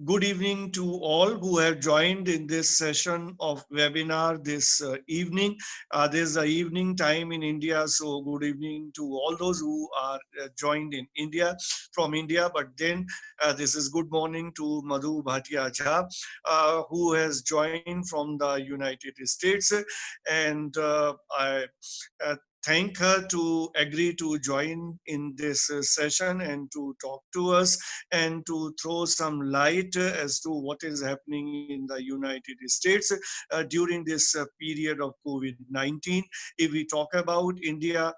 Good evening to all who have joined in this session of webinar this evening. This is the evening time in India, so good evening to all those who are joined in India from India. But then this is good morning to Madhu Bhatia Jha, who has joined from the United States, and I thank her to agree to join in this session and to talk to us and to throw some light as to what is happening in the United States during this period of COVID-19. If we talk about India,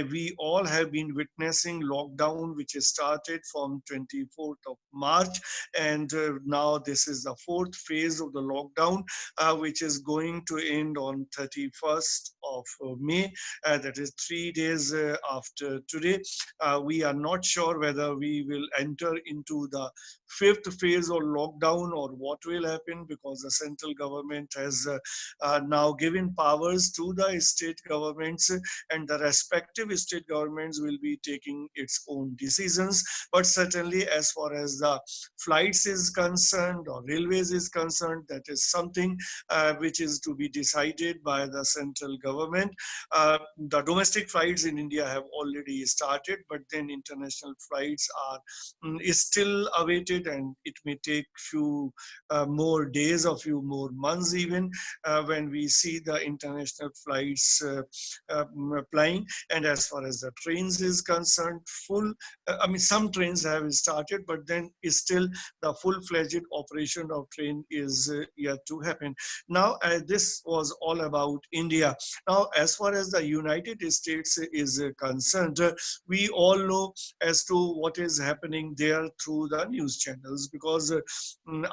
we all have been witnessing lockdown, which has started from 24th of March, and now this is the fourth phase of the lockdown, which is going to end on 31st of May. That is 3 days after today. We are not sure whether we will enter into the fifth phase or lockdown or what will happen, because the central government has now given powers to the state governments, and the respective state governments will be taking its own decisions. But certainly as far as the flights is concerned or railways is concerned, that is something which is to be decided by the central government. The domestic flights in India have already started, but then international flights are is still awaited, and it may take few more days or few more months even when we see the international flights flying. And as far as the trains is concerned, some trains have started, but then is still the full-fledged operation of train is yet to happen. Now, this was all about India. Now, as far as the United States is concerned, we all know as to what is happening there through the news channels, because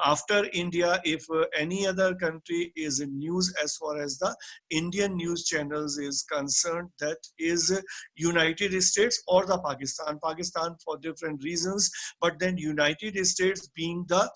after India, if any other country is in news as far as the Indian news channels is concerned, that is United States or the Pakistan for different reasons, but then United States being the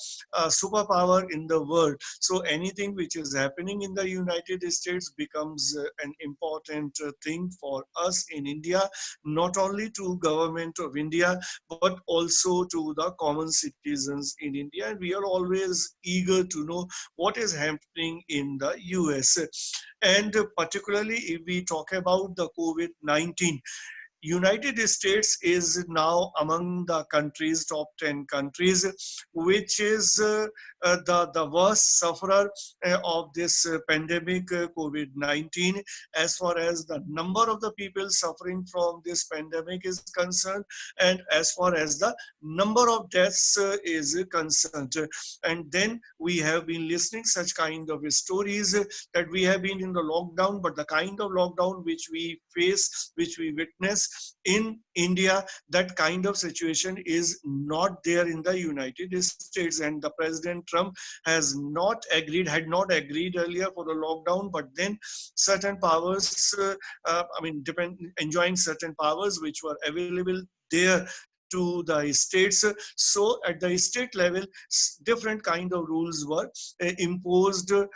superpower in the world. So anything which is happening in the United States becomes an important thing for us in India, not only to government of India, but also to the common citizens in India. And we are always eager to know what is happening in the US. And particularly if we talk about the COVID-19, United States is now among the countries, top 10 countries, which is the worst sufferer of this pandemic COVID-19, as far as the number of the people suffering from this pandemic is concerned, and as far as the number of deaths is concerned. And then we have been listening such kind of stories that we have been in the lockdown, but the kind of lockdown which we face, which we witness in India, that kind of situation is not there in the United States. And the President Trump had not agreed earlier for the lockdown, but then certain powers, enjoying certain powers which were available there to the states. So at the state level, different kind of rules were imposed in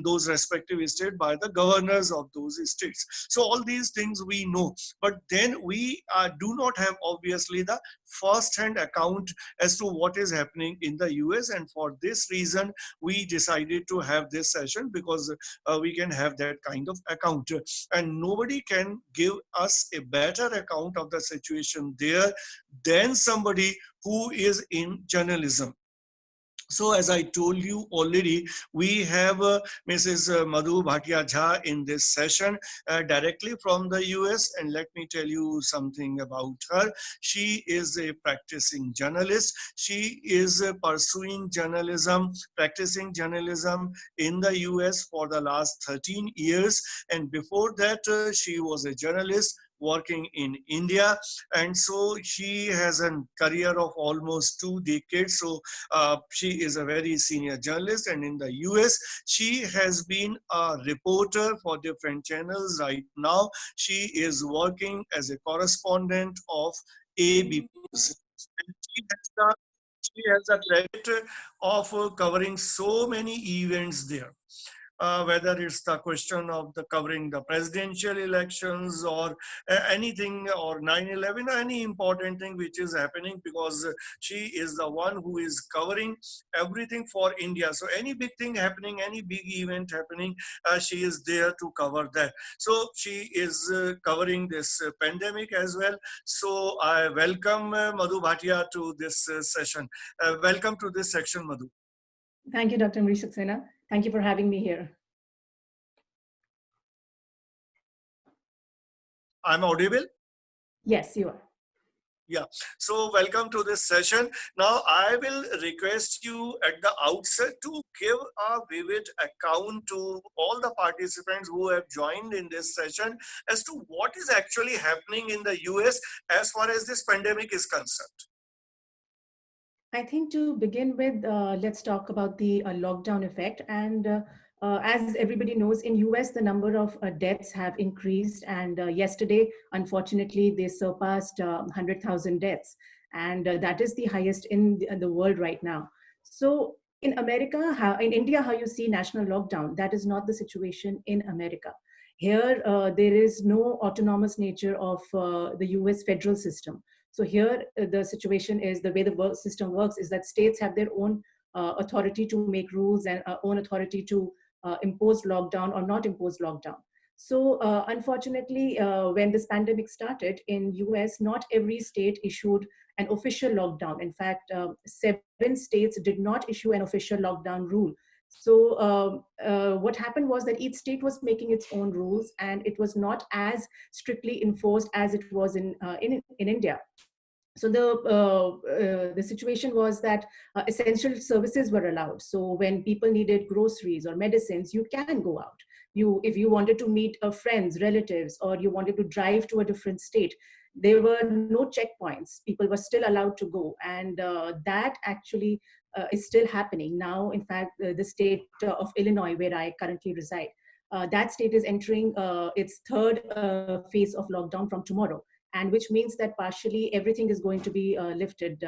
those respective states by the governors of those states. So all these things we know, but then we do not have obviously the first-hand account as to what is happening in the US. And for this reason, we decided to have this session, because we can have that kind of account. And nobody can give us a better account of the situation there than somebody who is in journalism. So as I told you already, we have Mrs. Madhu Bhatia Jha in this session directly from the US. And let me tell you something about her. She is a practicing journalist. She is pursuing journalism, practicing journalism in the US for the last 13 years. And before that, she was a journalist working in India. And so she has a career of almost 2 decades. So she is a very senior journalist, and in the US, she has been a reporter for different channels. Right now, she is working as a correspondent of ABC News. And she has the credit of covering so many events there. whether it's the question of the covering the presidential elections or anything, or 9/11, any important thing which is happening, because she is the one who is covering everything for India. So any big thing happening, any big event happening, she is there to cover that. So she is covering this pandemic as well. So I welcome Madhu Bhatia to this session. Welcome to this section, Madhu. Thank you, Dr. Amrish Saxena. Thank you for having me here. I'm audible? Yes, you are. Yeah. So welcome to this session. Now I will request you at the outset to give a vivid account to all the participants who have joined in this session as to what is actually happening in the US as far as this pandemic is concerned. I think to begin with, let's talk about the lockdown effect. And as everybody knows, in US, the number of deaths have increased. And yesterday, unfortunately, they surpassed 100,000 deaths. And that is the highest in the world right now. So in America, in India, how you see national lockdown, that is not the situation in America. Here, there is no autonomous nature of the US federal system. So here, the situation is the way the system works is that states have their own authority to make rules and own authority to impose lockdown or not impose lockdown. So unfortunately, when this pandemic started in US, not every state issued an official lockdown. In fact, 7 states did not issue an official lockdown rule. So what happened was that each state was making its own rules, and it was not as strictly enforced as it was in India. So the situation was that essential services were allowed. So when people needed groceries or medicines, you can go out. If you wanted to meet friends, relatives, or you wanted to drive to a different state, there were no checkpoints. People were still allowed to go, and that actually is still happening now. In fact, the state of Illinois, where I currently reside, that state is entering its third phase of lockdown from tomorrow, and which means that partially everything is going to be lifted.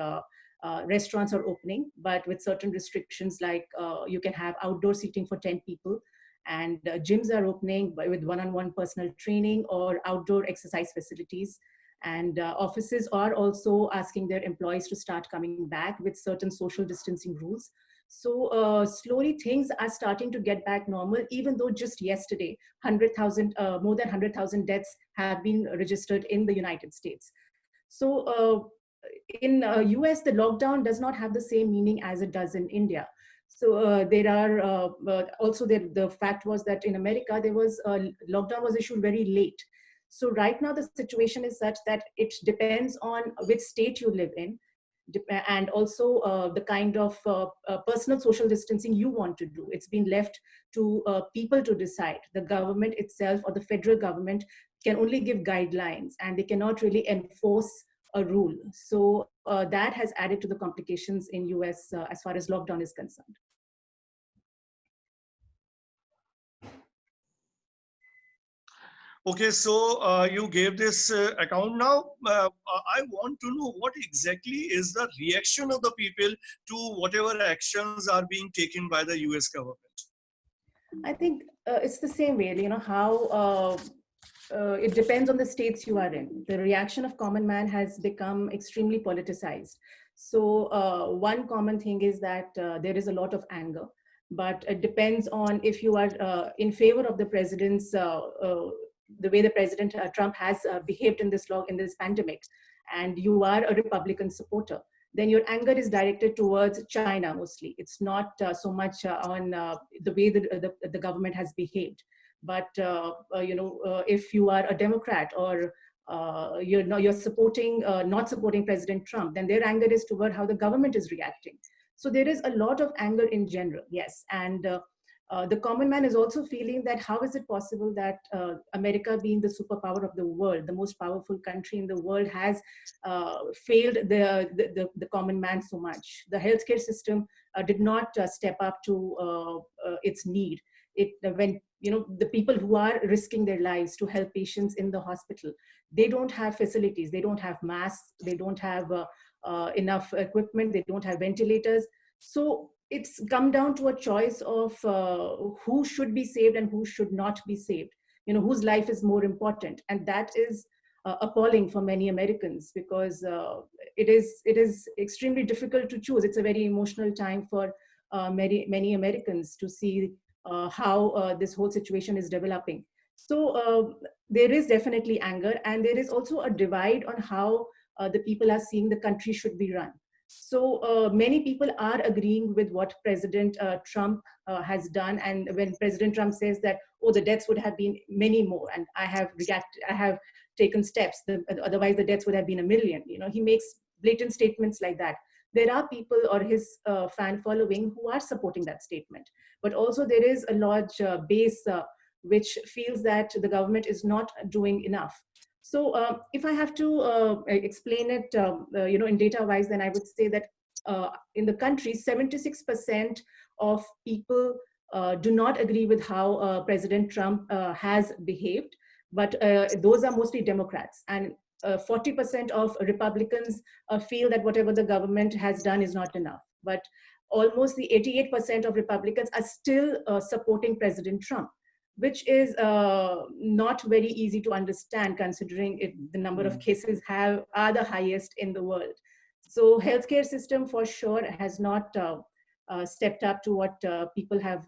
Restaurants are opening, but with certain restrictions, like you can have outdoor seating for 10 people, and gyms are opening with one-on-one personal training or outdoor exercise facilities. And offices are also asking their employees to start coming back with certain social distancing rules. So slowly things are starting to get back normal, even though just yesterday, 100,000, more than 100,000 deaths have been registered in the United States. So in US, the lockdown does not have the same meaning as it does in India. So there are also the fact was that in America, there was lockdown was issued very late. So right now the situation is such that it depends on which state you live in, and also the kind of personal social distancing you want to do. It's been left to people to decide. The government itself or the federal government can only give guidelines, and they cannot really enforce a rule. So that has added to the complications in US as far as lockdown is concerned. Okay, so you gave this account. Now I want to know what exactly is the reaction of the people to whatever actions are being taken by the US government. I think it's the same way, how it depends on the states you are in. The reaction of common man has become extremely politicized. So one common thing is that there is a lot of anger, but it depends on if you are in favor of the president's, the way the President Trump has behaved in this pandemic, and you are a Republican supporter, then your anger is directed towards China mostly. It's not so much on the way the government has behaved. But if you are a Democrat or you're supporting not supporting President Trump, then their anger is toward how the government is reacting. So there is a lot of anger in general, yes, and the common man is also feeling that how is it possible that America, being the superpower of the world, the most powerful country in the world, has failed the common man so much. The healthcare system did not step up to its need. When the people who are risking their lives to help patients in the hospital, they don't have facilities, they don't have masks, they don't have enough equipment, they don't have ventilators. So it's come down to a choice of who should be saved and who should not be saved, whose life is more important. And that is appalling for many Americans, because it is extremely difficult to choose. It's a very emotional time for many Americans to see how this whole situation is developing. So there is definitely anger, and there is also a divide on how the people are seeing the country should be run. So many people are agreeing with what President Trump has done. And when President Trump says that, oh, the deaths would have been many more, and I have taken steps, otherwise the deaths would have been 1 million. He makes blatant statements like that. There are people or his fan following who are supporting that statement. But also there is a large base which feels that the government is not doing enough. So if I have to explain it, in data wise, then I would say that in the country, 76% of people do not agree with how President Trump has behaved, but those are mostly Democrats. And 40% of Republicans feel that whatever the government has done is not enough. But almost the 88% of Republicans are still supporting President Trump, which is not very easy to understand, considering the number of cases are the highest in the world. So healthcare system for sure has not stepped up to what people have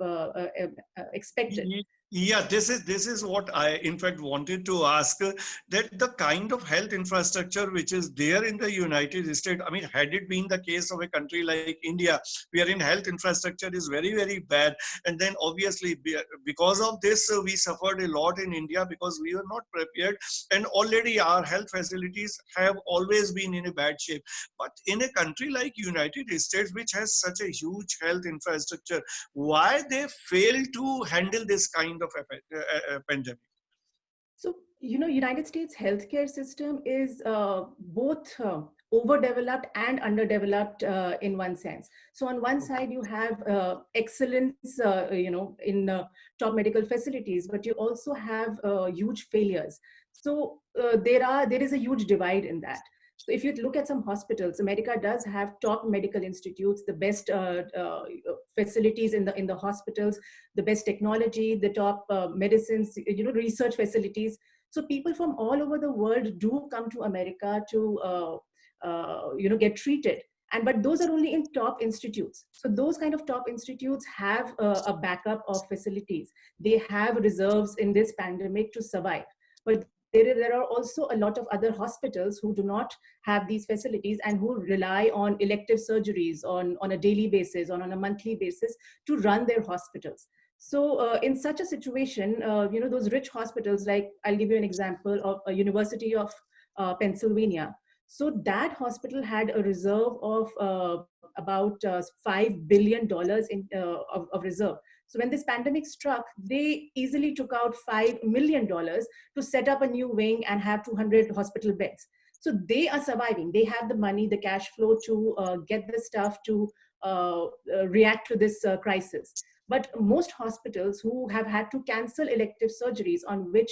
expected. Yeah, this is what I in fact wanted to ask, that the kind of health infrastructure which is there in the United States, I mean, had it been the case of a country like India, wherein health infrastructure is very, very bad, and then obviously because of this we suffered a lot in India because we were not prepared, and already our health facilities have always been in a bad shape. But in a country like United States, which has such a huge health infrastructure, why they fail to handle this kind of a pandemic? So, United States healthcare system is both overdeveloped and underdeveloped in one sense. So on one side, you have excellence, in top medical facilities, but you also have huge failures. So there is a huge divide in that. So if you look at some hospitals, America does have top medical institutes, the best facilities in the hospitals, the best technology, the top medicines, research facilities. So people from all over the world do come to America to get treated. But those are only in top institutes. So those kind of top institutes have a backup of facilities. They have reserves in this pandemic to survive. But there are also a lot of other hospitals who do not have these facilities and who rely on elective surgeries on a daily basis or on a monthly basis to run their hospitals. So in such a situation, those rich hospitals, like I'll give you an example of a University of Pennsylvania. So that hospital had a reserve of about $5 billion of reserve. So when this pandemic struck, they easily took out $5 million to set up a new wing and have 200 hospital beds. So they are surviving. They have the money, the cash flow to get the stuff to react to this crisis. But most hospitals who have had to cancel elective surgeries on which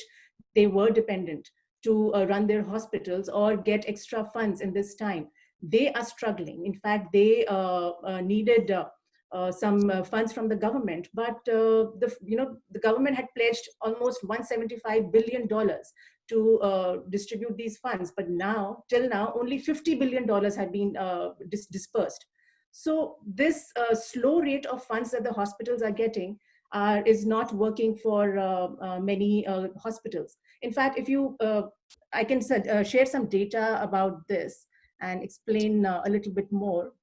they were dependent to run their hospitals or get extra funds in this time, they are struggling. In fact, they needed some funds from the government, but the government had pledged almost $175 billion to distribute these funds. But till now, only $50 billion have been dispersed. So this slow rate of funds that the hospitals are getting is not working for many hospitals. In fact, I can share some data about this and explain a little bit more.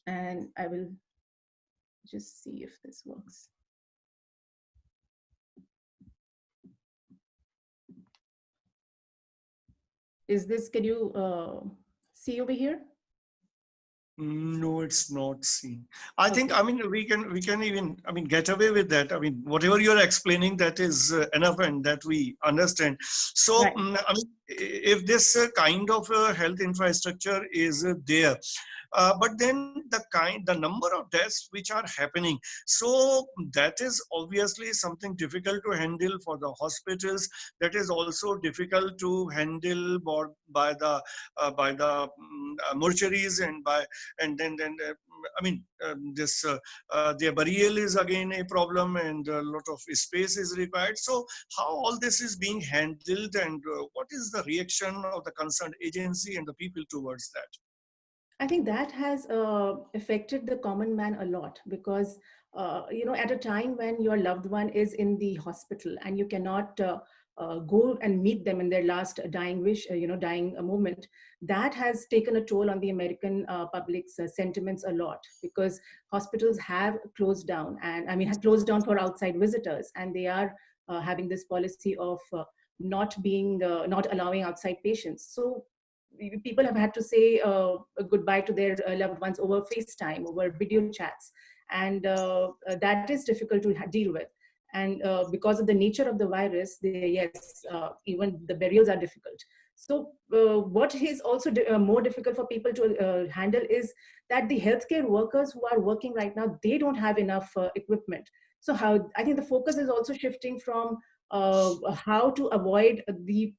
And I will just see if this works. Can you see over here? No, it's not seen. I think, I mean, we can even, I mean, get away with that. I mean, whatever you're explaining, that is enough and that we understand. So, Right. I mean, if this kind of health infrastructure is there, but then the number of deaths which are happening, so that is obviously something difficult to handle for the hospitals. That is also difficult to handle by the mortuaries, and then I mean, their burial is again a problem, and a lot of space is required. So how all this is being handled, and what is the reaction of the concerned agency and the people towards that? I think that has affected the common man a lot because, at a time when your loved one is in the hospital and you cannot go and meet them in their last dying wish, dying moment, that has taken a toll on the American public's sentiments a lot because hospitals have closed down, and I mean, have closed down for outside visitors, and they are having this policy of not allowing outside patients. So people have had to say goodbye to their loved ones over FaceTime, over video chats, and that is difficult to deal with. And because of the nature of the virus, even the burials are difficult. So what is also more difficult for people to handle is that the healthcare workers who are working right now, they don't have enough equipment. So how I think the focus is also shifting from how to avoid the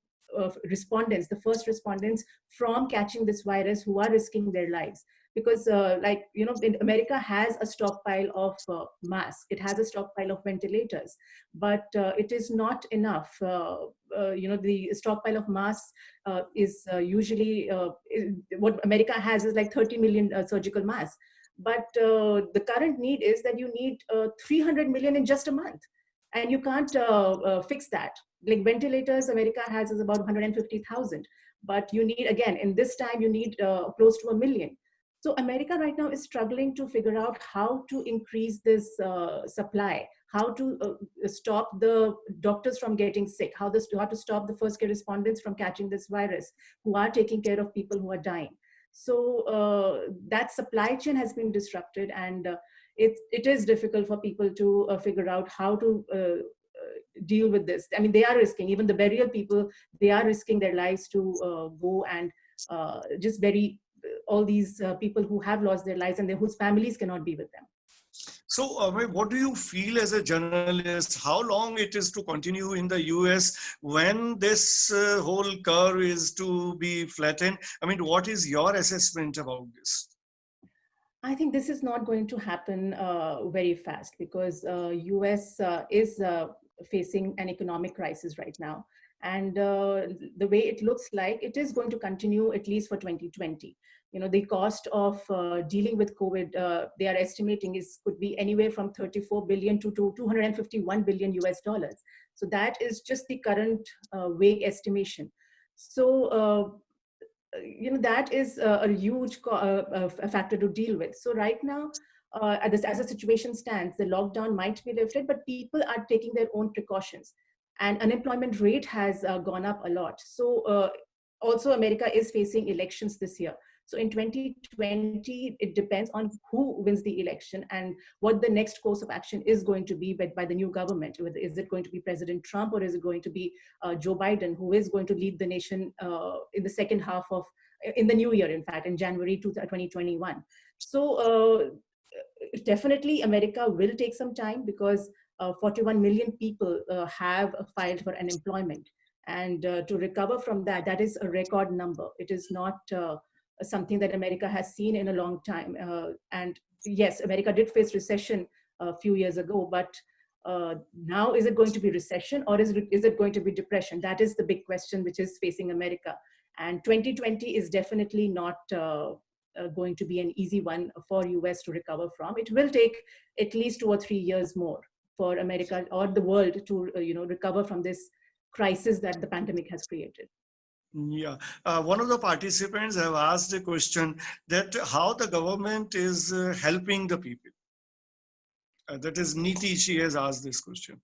respondents, the first respondents, from catching this virus who are risking their lives. Because America has a stockpile of masks, it has a stockpile of ventilators, but it is not enough. The stockpile of masks is usually what America has is like 30 million surgical masks. But the current need is that you need 300 million in just a month, and you can't fix that. Like ventilators, America has is about 150,000, but you need, again, in this time, you need close to 1 million. So America right now is struggling to figure out how to increase this supply, how to stop the doctors from getting sick, how to stop the first care respondents from catching this virus, who are taking care of people who are dying. So that supply chain has been disrupted, and it is difficult for people to figure out how to deal with this. I mean, they are risking, even the burial people, they are risking their lives to go and just bury all these people who have lost their lives and whose families cannot be with them. So, what do you feel as a journalist? How long it is to continue in the US when this whole curve is to be flattened? I mean, what is your assessment about this? I think this is not going to happen very fast because US is facing an economic crisis right now. And the way it looks like, it is going to continue at least for 2020. The cost of dealing with COVID, they are estimating could be anywhere from 34 billion to 251 billion US dollars. So that is just the current vague estimation. So that is a huge factor to deal with. So right now, as the situation stands, the lockdown might be lifted, but people are taking their own precautions, and unemployment rate has gone up a lot. So also America is facing elections this year. So in 2020, it depends on who wins the election and what the next course of action is going to be by the new government. Is it going to be President Trump, or is it going to be Joe Biden, who is going to lead the nation in the second half of, in the new year, in fact, in January 2021. So definitely America will take some time because 41 million people have filed for unemployment. And to recover from that, that is a record number. It is not something that America has seen in a long time. And yes, America did face recession a few years ago, but now is it going to be recession, or is it going to be depression? That is the big question which is facing America. And 2020 is definitely not going to be an easy one for US to recover from. It will take at least 2 or 3 years more for America or the world to recover from this crisis that the pandemic has created. Yeah, one of the participants have asked a question that how the government is helping the people. That is Niti, she has asked this question.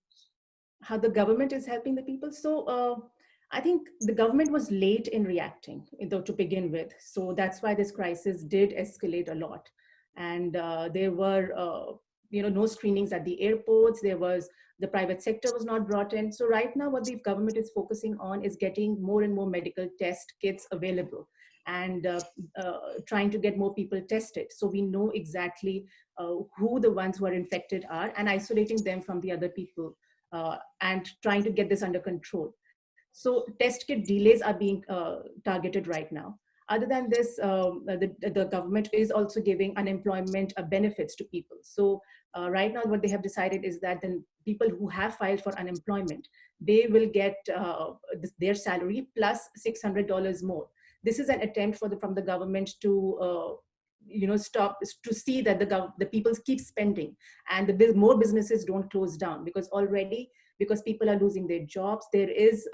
How the government is helping the people? So I think the government was late in reacting, though, to begin with. So that's why this crisis did escalate a lot. And there were no screenings at the airports. The private sector was not brought in. So right now, what the government is focusing on is getting more and more medical test kits available, and trying to get more people tested. So we know exactly who the ones who are infected are, and isolating them from the other people, and trying to get this under control. So test kit delays are being targeted right now. Other than this, the government is also giving unemployment benefits to people. So right now, what they have decided is that the people who have filed for unemployment, they will get their salary plus $600 more. This is an attempt from the government to stop, to see that the people keep spending, and more businesses don't close down, because already, because people are losing their jobs, there is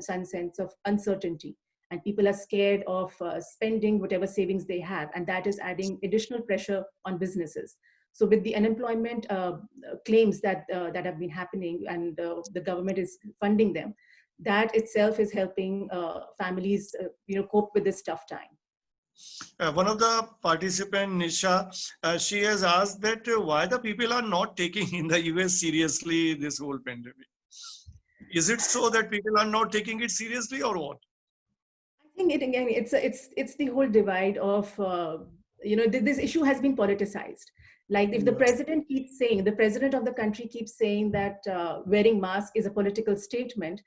some sense of uncertainty, and people are scared of spending whatever savings they have, and that is adding additional pressure on businesses. So with the unemployment claims that have been happening, and the government is funding them, that itself is helping families cope with this tough time. One of the participants, Nisha, she has asked that why the people are not taking in the US seriously this whole pandemic. Is it so that people are not taking it seriously, or what? I think it's the whole divide of this issue has been politicized. Like if the president of the country keeps saying that wearing mask is a political statement,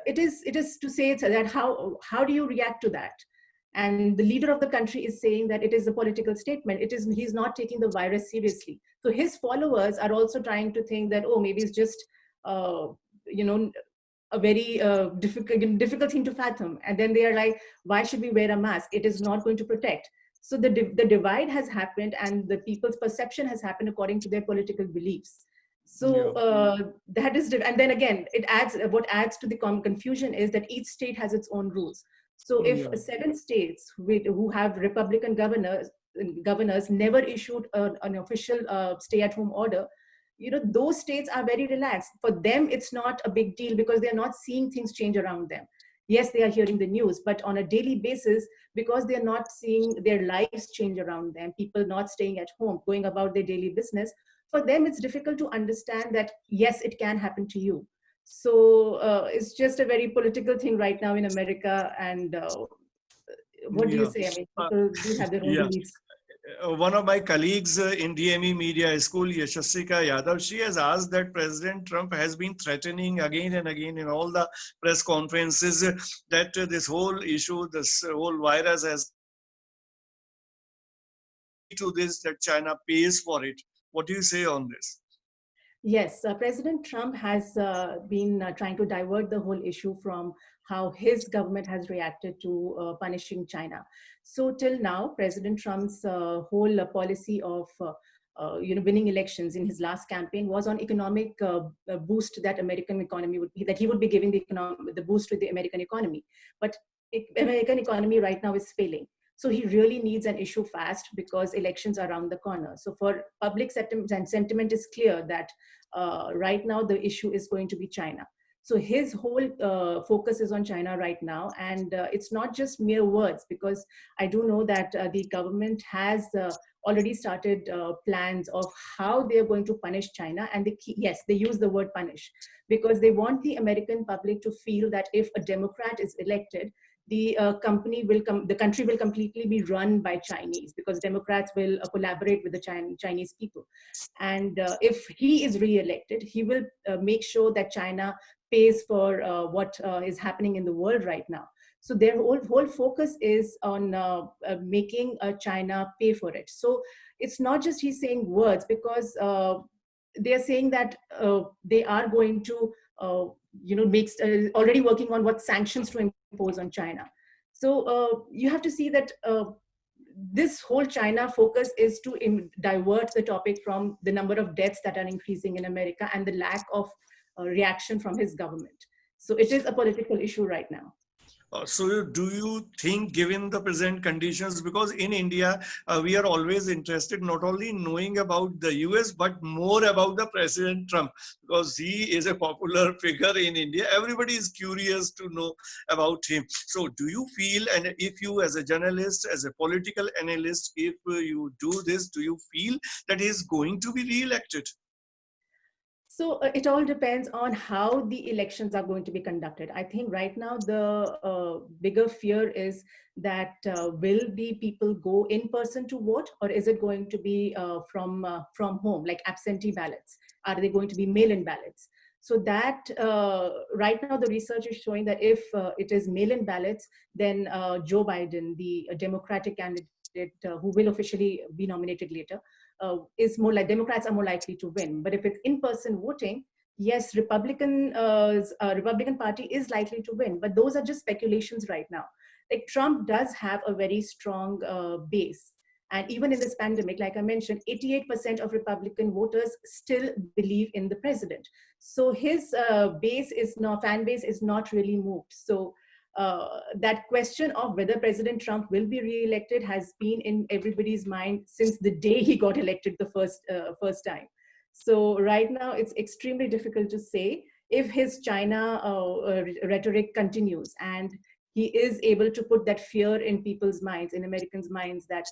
it is to say that how do you react to that? And the leader of the country is saying that it is a political statement. He's not taking the virus seriously. So his followers are also trying to think that, oh, maybe it's just a very difficult thing to fathom. And then they are like, why should we wear a mask? It is not going to protect. So the divide has happened, and the people's perception has happened according to their political beliefs. So that is, and then again, what adds to the confusion is that each state has its own rules. So if 7 states who have Republican governors never issued an official stay-at-home order, those states are very relaxed. For them, it's not a big deal, because they're not seeing things change around them. Yes, they are hearing the news, but on a daily basis, because they're not seeing their lives change around them, people not staying at home, going about their daily business, for them, it's difficult to understand that, yes, it can happen to you. So it's just a very political thing right now in America. And what do you say? I mean, people do have their own beliefs. One of my colleagues in DME Media School, Yashasika Yadav, she has asked that President Trump has been threatening again and again in all the press conferences that this whole issue, this whole virus has to this, that China pays for it. What do you say on this? Yes, President Trump has been trying to divert the whole issue from how his government has reacted to punishing China. So till now, President Trump's whole policy of winning elections in his last campaign was on economic boost that American economy that he would be giving the boost to the American economy. But American economy right now is failing. So he really needs an issue fast, because elections are around the corner. So for public sentiment is clear that right now the issue is going to be China. So his whole focus is on China right now. And it's not just mere words, because I do know that the government has already started plans of how they are going to punish China. And yes, they use the word punish, because they want the American public to feel that if a Democrat is elected, the country will completely be run by Chinese, because Democrats will collaborate with the Chinese people. And if he is re-elected, he will make sure that China pays for what is happening in the world right now. So their whole focus is on making China pay for it. So it's not just he's saying words, because they're saying that they are going to already working on what sanctions to impose on China. So you have to see that this whole China focus is to divert the topic from the number of deaths that are increasing in America and the lack of reaction from his government. So it is a political issue right now. So do you think, given the present conditions, because in India, we are always interested not only in knowing about the US, but more about the President Trump, because he is a popular figure in India. Everybody is curious to know about him. So do you feel, and if you as a journalist, as a political analyst, if you do this, do you feel that he is going to be re-elected? So it all depends on how the elections are going to be conducted. I think right now the bigger fear is that will the people go in person to vote, or is it going to be from home, like absentee ballots? Are they going to be mail-in ballots? So that right now the research is showing that if it is mail-in ballots, then Joe Biden, the Democratic candidate who will officially be nominated later, is more like Democrats are more likely to win. But if it's in-person voting, yes, Republican Party is likely to win. But those are just speculations right now. Like Trump does have a very strong base. And even in this pandemic, like I mentioned, 88% of Republican voters still believe in the president. So his fan base is not really moved. So that question of whether President Trump will be re-elected has been in everybody's mind since the day he got elected the first time. So right now it's extremely difficult to say if his China rhetoric continues and he is able to put that fear in people's minds, in Americans' minds, that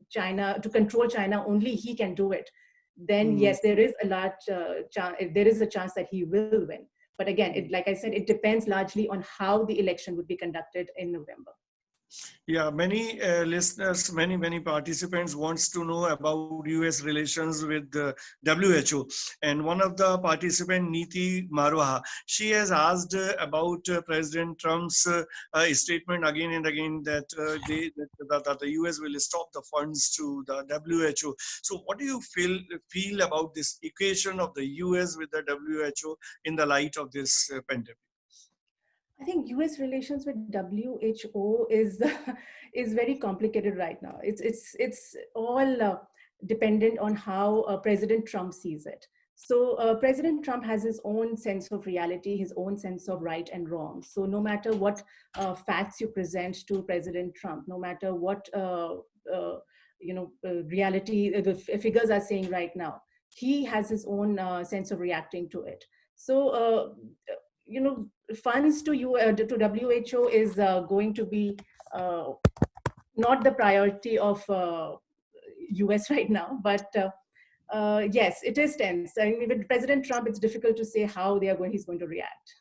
China, to control China, only he can do it. Then yes, there is a chance that he will win. But again, like I said, it depends largely on how the election would be conducted in November. Yeah, many listeners, many participants wants to know about U.S. relations with the WHO. And one of the participant, Neeti Marwaha, she has asked about President Trump's statement again and again that, that the U.S. will stop the funds to the WHO. So what do you feel about this equation of the U.S. with the WHO in the light of this pandemic? I think U.S. relations with WHO is is very complicated right now. It's all dependent on how President Trump sees it. So President Trump has his own sense of reality, his own sense of right and wrong. So no matter what facts you present to President Trump, no matter what reality the figures are saying right now, he has his own sense of reacting to it. So funds to to WHO is going to be not the priority of US right now, but yes, it is tense. I mean, with President Trump, it's difficult to say how he's going to react.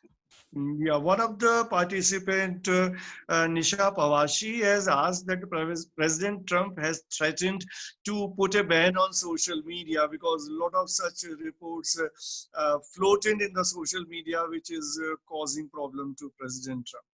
Yeah, one of the participant, Nisha Pawashi, has asked that President Trump has threatened to put a ban on social media because a lot of such reports floated in the social media, which is causing problem to President Trump.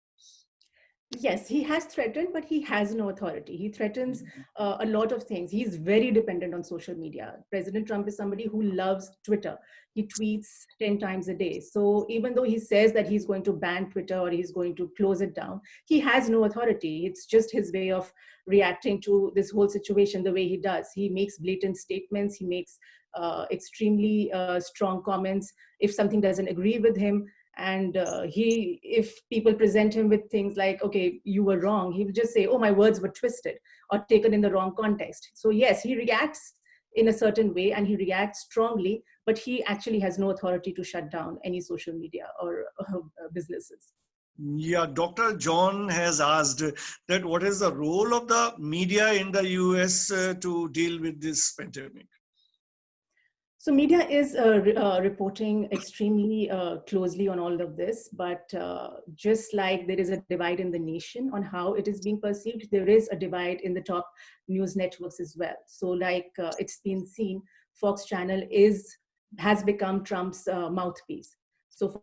Yes, he has threatened, but he has no authority. He threatens a lot of things. He's very dependent on social media. President Trump is somebody who loves Twitter. He tweets 10 times a day. So even though he says that he's going to ban Twitter or he's going to close it down, he has no authority. It's just his way of reacting to this whole situation the way he does. He makes blatant statements. He makes extremely strong comments. If something doesn't agree with him, and if people present him with things like, okay, you were wrong, he will just say, oh, my words were twisted or taken in the wrong context. So yes, he reacts in a certain way and he reacts strongly, but he actually has no authority to shut down any social media or businesses. Yeah, Dr. John has asked that what is the role of the media in the US to deal with this pandemic? So media is reporting extremely closely on all of this, but just like there is a divide in the nation on how it is being perceived, there is a divide in the top news networks as well. So like it's been seen, Fox Channel has become Trump's mouthpiece. So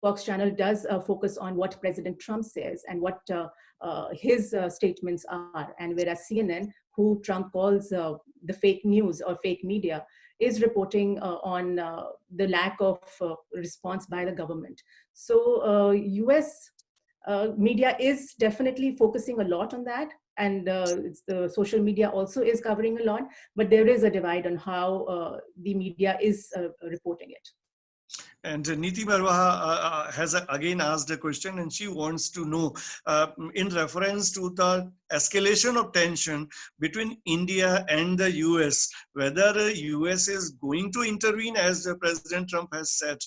Fox Channel does focus on what President Trump says and what his statements are. And whereas CNN, who Trump calls the fake news or fake media, is reporting on the lack of response by the government. So US media is definitely focusing a lot on that. And the social media also is covering a lot, but there is a divide on how the media is reporting it. And Niti Marwaha has again asked a question, and she wants to know, in reference to the escalation of tension between India and the US, whether US is going to intervene as President Trump has said.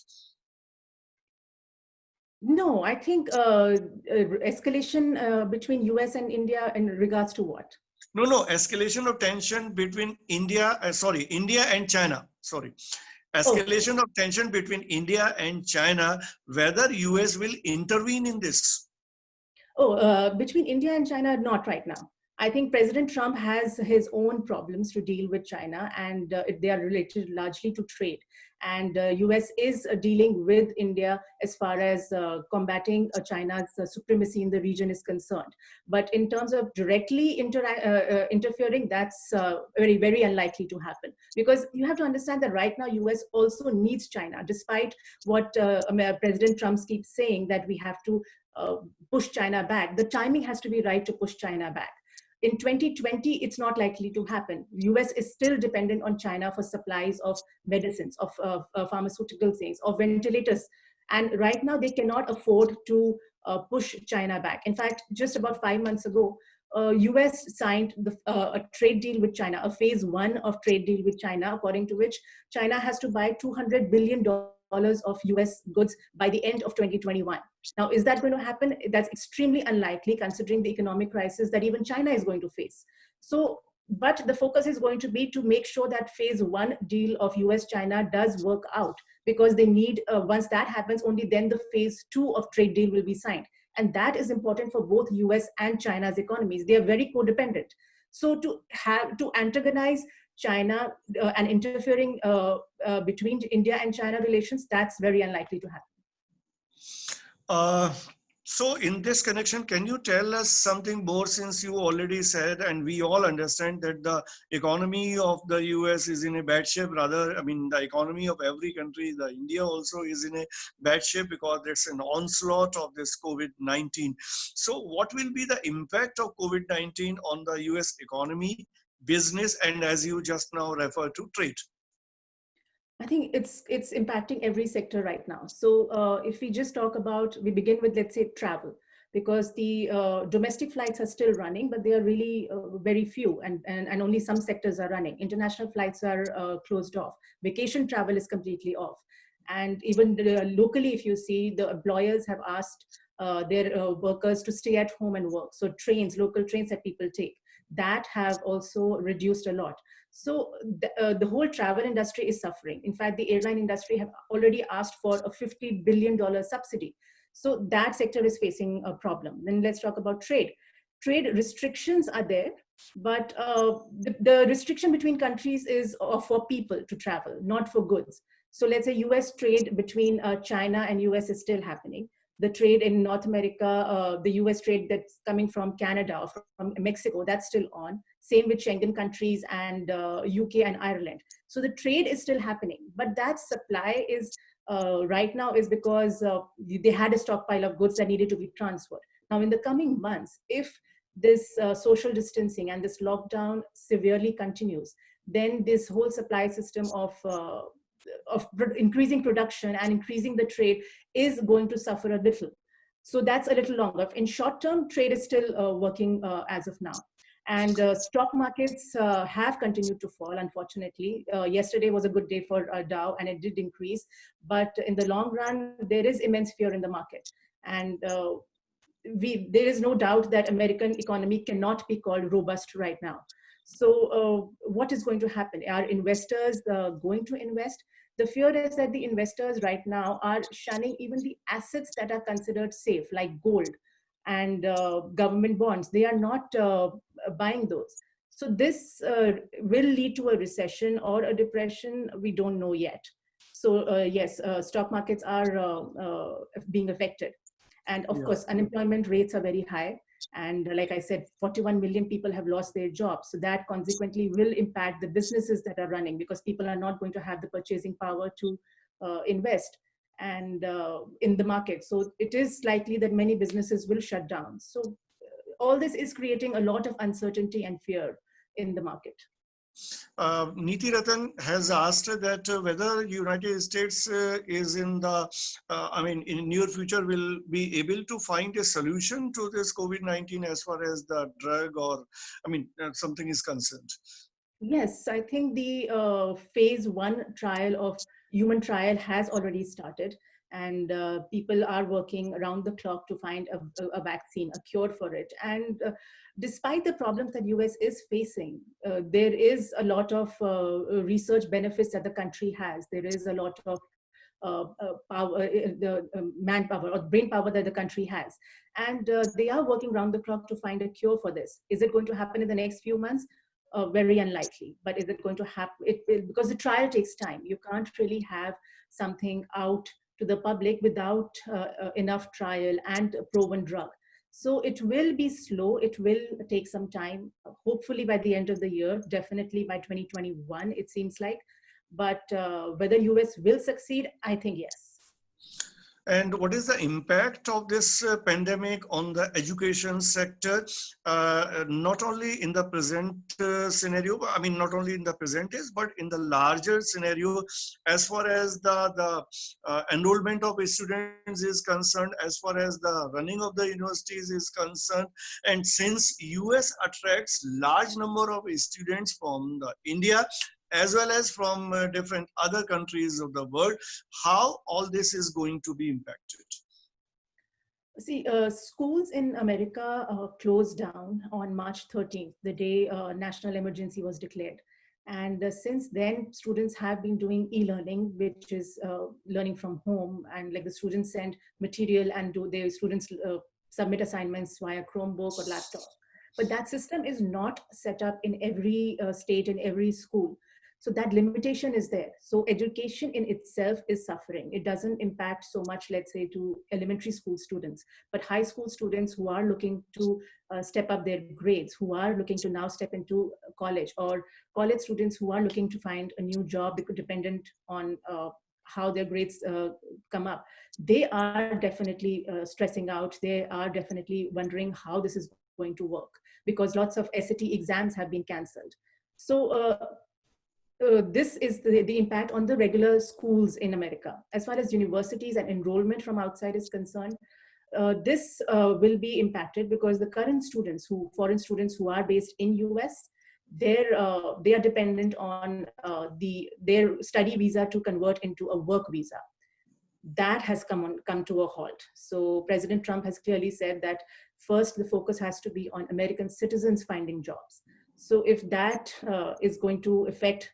No, I think escalation between US and India in regards to what? No, escalation of tension between India and China. Sorry. Oh, Escalation of tension between India and China, whether US will intervene in this. between India and China, not right now. I think President Trump has his own problems to deal with China, and they are related largely to trade. And US is dealing with India as far as combating China's supremacy in the region is concerned. But in terms of directly interfering, that's very, very unlikely to happen. Because you have to understand that right now, US also needs China, despite what President Trump keeps saying that we have to push China back. The timing has to be right to push China back. In 2020, it's not likely to happen. US is still dependent on China for supplies of medicines, of pharmaceutical things, of ventilators. And right now, they cannot afford to push China back. In fact, just about 5 months ago, US signed a trade deal with China, a phase one of trade deal with China, according to which China has to buy $200 billion of US goods by the end of 2021. Now, is that going to happen? That's extremely unlikely considering the economic crisis that even China is going to face. So, but the focus is going to be to make sure that phase one deal of US-China does work out, because they need, once that happens, only then the phase two of trade deal will be signed. And that is important for both US and China's economies. They are very codependent. So to antagonize China and interfering between India and China relations, that's very unlikely to happen. So in this connection, can you tell us something more, since you already said, and we all understand that the economy of the US is in a bad shape, rather, I mean, the economy of every country, the India also is in a bad shape because there's an onslaught of this COVID-19. So what will be the impact of COVID-19 on the US economy, business, and as you just now refer to, trade? I think it's impacting every sector right now. So if we just talk about, we begin with, let's say, travel, because the domestic flights are still running, but they are really very few, and only some sectors are running. International flights are closed off. Vacation travel is completely off. And even locally, if you see, the employers have asked their workers to stay at home and work. So trains, local trains that people take, that have also reduced a lot. So the whole travel industry is suffering. In fact, the airline industry have already asked for a $50 billion subsidy. So that sector is facing a problem. Then let's talk about trade. Trade restrictions are there, but the restriction between countries is for people to travel, not for goods. So let's say US trade between China and US is still happening. The trade in North America, the US trade that's coming from Canada or from Mexico, that's still on. Same with Schengen countries and UK and Ireland. So the trade is still happening, but that supply is right now is because they had a stockpile of goods that needed to be transferred. Now, in the coming months, if this social distancing and this lockdown severely continues, then this whole supply system of increasing production and increasing the trade is going to suffer a little. So that's a little longer. In short term, trade is still working as of now. And stock markets have continued to fall, unfortunately. Yesterday was a good day for Dow, and it did increase. But in the long run, there is immense fear in the market. And there is no doubt that American economy cannot be called robust right now. So what is going to happen? Are investors going to invest? The fear is that the investors right now are shunning even the assets that are considered safe, like gold and government bonds. They are not buying those. So this will lead to a recession or a depression. We don't know yet. So yes, stock markets are being affected. And of course, unemployment rates are very high. And like I said, 41 million people have lost their jobs. So that consequently will impact the businesses that are running, because people are not going to have the purchasing power to invest and in the market. So it is likely that many businesses will shut down. So all this is creating a lot of uncertainty and fear in the market. Niti Ratan has asked that whether United States is in the, in near future will be able to find a solution to this COVID-19 as far as the drug or, something is concerned. Yes, I think the phase one trial of human trial has already started, and people are working around the clock to find a vaccine, a cure for it. And despite the problems that US is facing, there is a lot of research benefits that the country has. There is a lot of power, the manpower or brain power that the country has. And they are working round the clock to find a cure for this. Is it going to happen in the next few months? Very unlikely. But is it going to happen? Because the trial takes time. You can't really have something out to the public without enough trial and a proven drug. So it will be slow. It will take some time. Hopefully by the end of the year, definitely by 2021, it seems like. But whether US will succeed, I think yes. And what is the impact of this pandemic on the education sector, not only in the present scenario, not only in the present is, but in the larger scenario, as far as the enrollment of students is concerned, as far as the running of the universities is concerned. And since US attracts large number of students from India, as well as from different other countries of the world, how all this is going to be impacted? See, schools in America closed down on March 13th, the day national emergency was declared. And since then, students have been doing e-learning, which is learning from home. And like the students send material and the students submit assignments via Chromebook or laptop. But that system is not set up in every state, in every school. So that limitation is there. So education in itself is suffering. It doesn't impact so much, let's say, to elementary school students, but high school students who are looking to step up their grades, who are looking to now step into college, or college students who are looking to find a new job dependent on how their grades come up. They are definitely stressing out. They are definitely wondering how this is going to work, because lots of SAT exams have been canceled. So this is the impact on the regular schools in America. As far as universities and enrollment from outside is concerned, this will be impacted because the current students, foreign students who are based in US, they are dependent on their study visa to convert into a work visa. That has come to a halt. So President Trump has clearly said that first the focus has to be on American citizens finding jobs. So if that is going to affect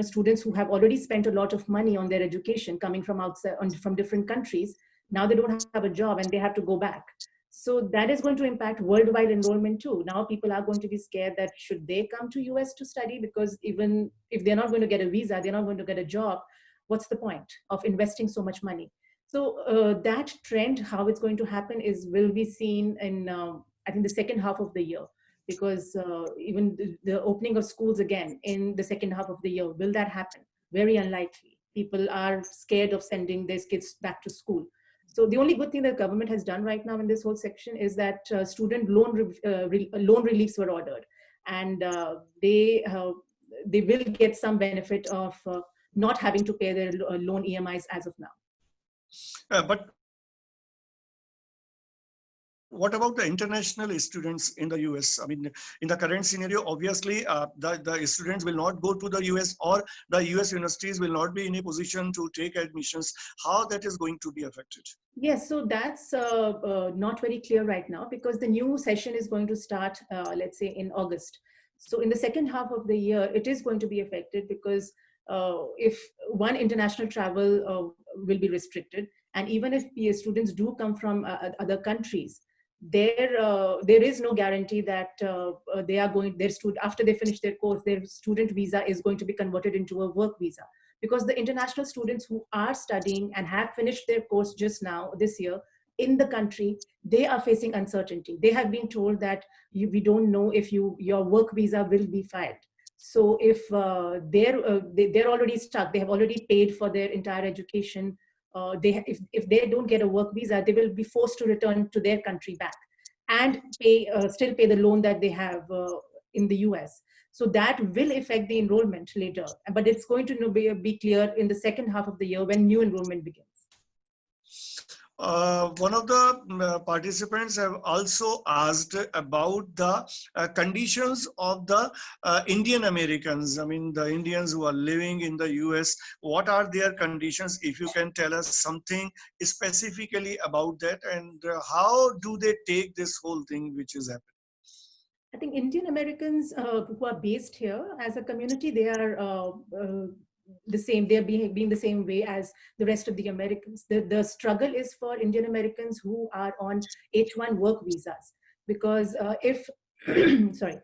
students who have already spent a lot of money on their education coming from outside, from different countries, now they don't have a job and they have to go back. So that is going to impact worldwide enrollment too. Now people are going to be scared that should they come to US to study, because even if they're not going to get a visa, they're not going to get a job, what's the point of investing so much money? So that trend, how it's going to happen will be seen in, I think, the second half of the year. Because even the opening of schools again in the second half of the year, will that happen? Very unlikely. People are scared of sending their kids back to school. So the only good thing that government has done right now in this whole section is that student loan reliefs were ordered, and they will get some benefit of not having to pay their loan EMIs as of now. But what about the international students in the US? In the current scenario, obviously, the students will not go to the US, or the US universities will not be in a position to take admissions. How that is going to be affected? Yes, so that's not very clear right now, because the new session is going to start, let's say, in August. So in the second half of the year, it is going to be affected, because if international travel will be restricted, and even if students do come from other countries, there is no guarantee that they are going, after they finish their course, their student visa is going to be converted into a work visa. Because the international students who are studying and have finished their course just now this year in the country, they are facing uncertainty. They have been told that we don't know if your work visa will be filed. So if they're already stuck, they have already paid for their entire education, if they don't get a work visa, they will be forced to return to their country back and still pay the loan that they have in the US. So that will affect the enrollment later, but it's going to be clear in the second half of the year when new enrollment begins. One of the participants have also asked about the conditions of the Indian Americans. I mean, the Indians who are living in the US, what are their conditions? If you can tell us something specifically about that, and how do they take this whole thing which is happening? I think Indian Americans who are based here as a community, they are the same. They're being the same way as the rest of the Americans. The struggle is for Indian Americans who are on H-1 work visas, because if sorry,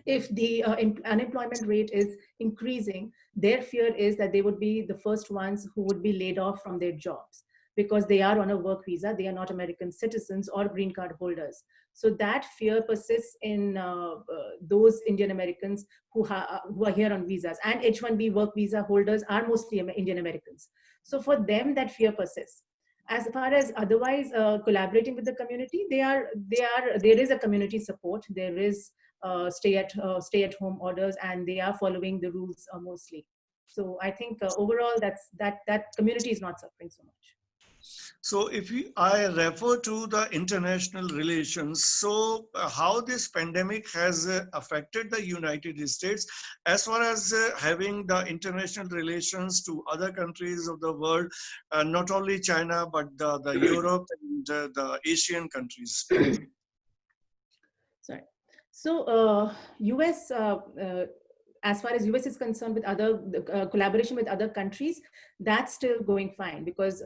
if the unemployment rate is increasing, their fear is that they would be the first ones who would be laid off from their jobs because they are on a work visa. They are not American citizens or green card holders. So that fear persists in those Indian Americans who are here on visas, and H-1B work visa holders are mostly Indian Americans. So for them, that fear persists. As far as otherwise collaborating with the community, there is a community support. There is stay at home orders, and they are following the rules mostly. So I think overall that community is not suffering so much. So if I refer to the international relations, so how this pandemic has affected the United States as far as having the international relations to other countries of the world, not only China, but the Europe and the Asian countries. Sorry. So US, as far as US is concerned, with other collaboration with other countries, that's still going fine because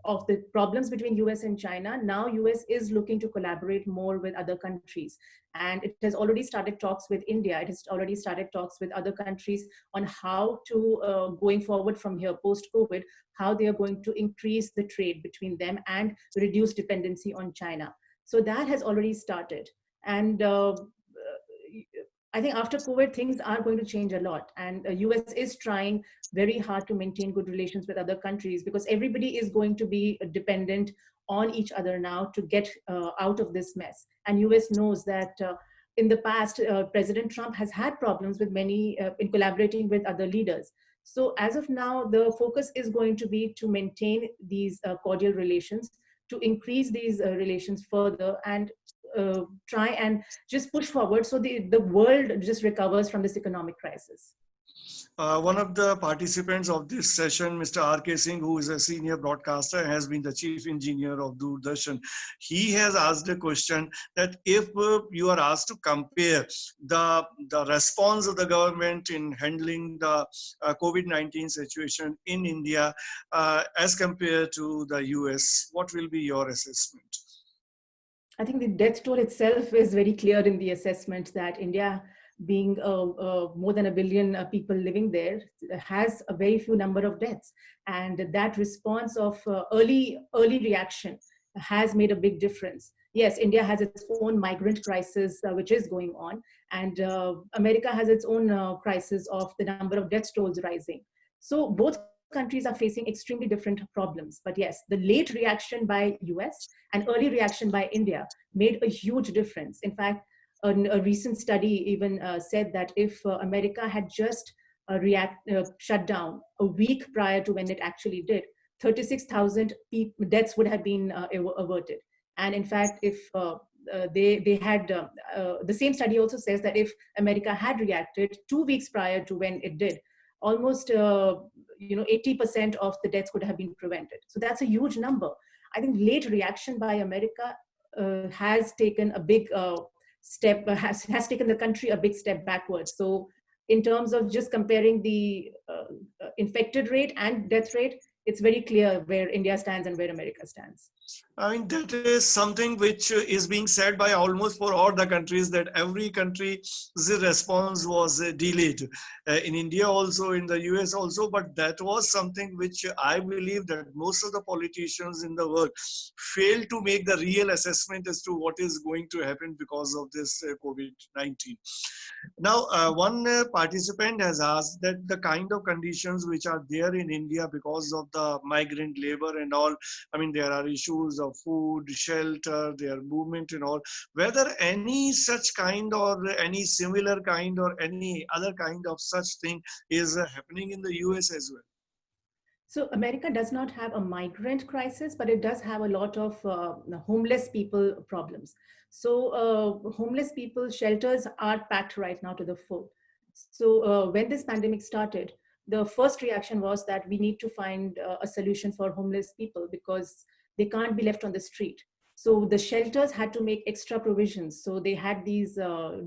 of the problems between US and China. Now US is looking to collaborate more with other countries, and it has already started talks with India. It has already started talks with other countries on how to going forward from here post-COVID, how they are going to increase the trade between them and reduce dependency on China. So that has already started. And I think after COVID, things are going to change a lot. And US is trying very hard to maintain good relations with other countries because everybody is going to be dependent on each other now to get out of this mess. And US knows that in the past, President Trump has had problems with many in collaborating with other leaders. So as of now, the focus is going to be to maintain these cordial relations, to increase these relations further, and try and just push forward so the world just recovers from this economic crisis. One of the participants of this session, Mr. R.K. Singh, who is a senior broadcaster and has been the chief engineer of Doordarshan, he has asked a question that if you are asked to compare the response of the government in handling the COVID-19 situation in India as compared to the US, what will be your assessment? I think the death toll itself is very clear in the assessment that India, being more than 1 billion people living there, has a very few number of deaths. And that response of early reaction has made a big difference. Yes, India has its own migrant crisis, which is going on. And America has its own crisis of the number of death tolls rising. So both countries are facing extremely different problems. But yes, the late reaction by US and early reaction by India made a huge difference. In fact, a recent study even said that if America had just shut down a week prior to when it actually did, 36,000 deaths would have been averted. And in fact, if they had, the same study also says that if America had reacted 2 weeks prior to when it did, almost 80% of the deaths could have been prevented. So that's a huge number. I think late reaction by America has taken a big step, has taken the country a big step backwards. So in terms of just comparing the infected rate and death rate, it's very clear where India stands and where America stands. I mean, that is something which is being said by almost for all the countries, that every country's response was delayed. In India also, in the US also, but that was something which I believe that most of the politicians in the world failed to make the real assessment as to what is going to happen because of this COVID-19. Now, one participant has asked that the kind of conditions which are there in India because of the migrant labor and all, I mean, there are issues issues of food, shelter, their movement and all, whether any such kind or any similar kind or any other kind of such thing is happening in the US as well. So America does not have a migrant crisis, but it does have a lot of homeless people problems. So homeless people shelters are packed right now to the full. So when this pandemic started, the first reaction was that we need to find a solution for homeless people because they can't be left on the street. So the shelters had to make extra provisions. So they had these uh,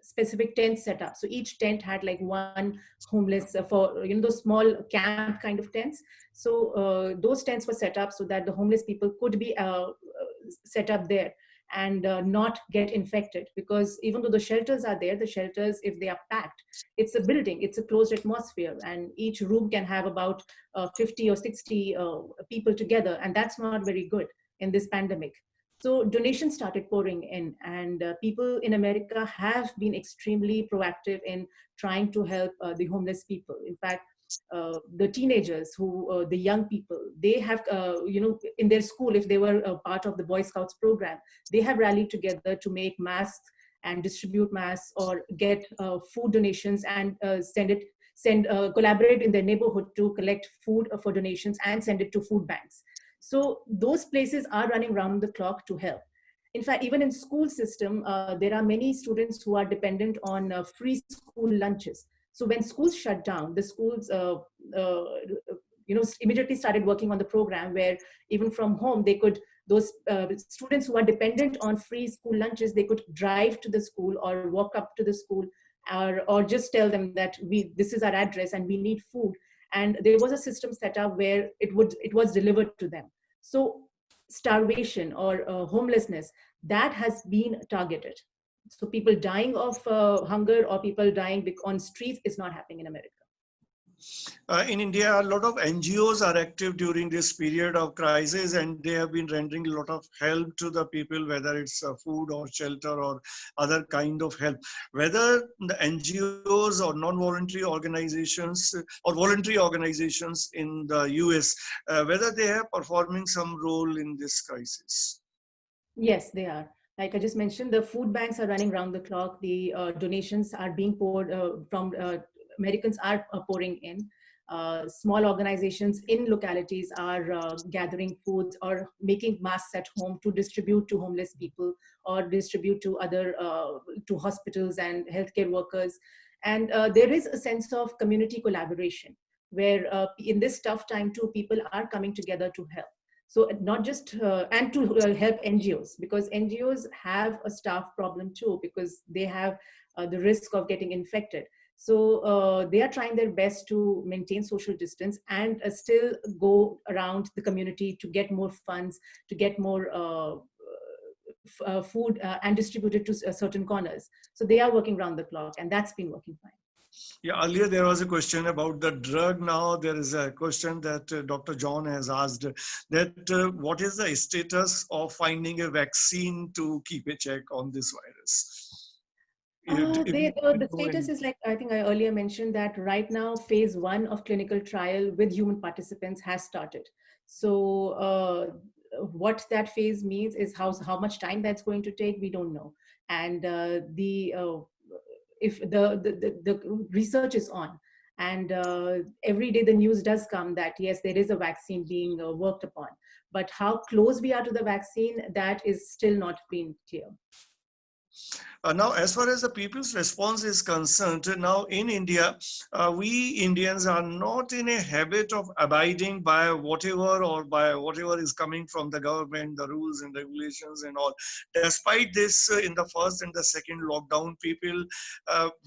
specific tents set up. So each tent had like one homeless for those small camp kind of tents. So those tents were set up so that the homeless people could be set up there and not get infected, because even though the shelters are there, the shelters, if they are packed, it's a building, it's a closed atmosphere, and each room can have about 50 or 60 people together, and that's not very good in this pandemic. So donations started pouring in, and people in America have been extremely proactive in trying to help the homeless people. In fact, the teenagers the young people, they have, in their school, if they were a part of the Boy Scouts program, they have rallied together to make masks and distribute masks or get food donations and collaborate in their neighborhood to collect food for donations and send it to food banks. So those places are running round the clock to help. In fact, even in school system, there are many students who are dependent on free school lunches. So when schools shut down, the schools, immediately started working on the program where even from home, they could, those students who are dependent on free school lunches, they could drive to the school or walk up to the school, or just tell them that this is our address and we need food. And there was a system set up where it was delivered to them. So starvation or homelessness, that has been targeted. So people dying of hunger or people dying on streets is not happening in America. In India, a lot of NGOs are active during this period of crisis, and they have been rendering a lot of help to the people, whether it's food or shelter or other kind of help. Whether the NGOs or non-voluntary organizations or voluntary organizations in the US, whether they are performing some role in this crisis. Yes, they are. Like I just mentioned, the food banks are running round the clock. The donations are being poured from Americans are pouring in. Small organizations in localities are gathering foods or making masks at home to distribute to homeless people or distribute to other to hospitals and healthcare workers. And there is a sense of community collaboration where in this tough time too, people are coming together to help. So not just and to help NGOs, because NGOs have a staff problem too, because they have the risk of getting infected. So they are trying their best to maintain social distance and still go around the community to get more funds, to get more food and distribute it to certain corners. So they are working around the clock, and that's been working fine. Yeah, earlier there was a question about the drug. Now there is a question that Dr. John has asked, that what is the status of finding a vaccine to keep a check on this virus? The status is like, I think I earlier mentioned that right now, phase 1 of clinical trial with human participants has started. So what that phase means is how much time that's going to take, we don't know. And if the research is on, and every day the news does come that yes, there is a vaccine being worked upon, but how close we are to the vaccine, that is still not been clear. Now, as far as the people's response is concerned, now in India, we Indians are not in a habit of abiding by whatever is coming from the government, the rules and regulations and all. Despite this, in the first and the second lockdown, people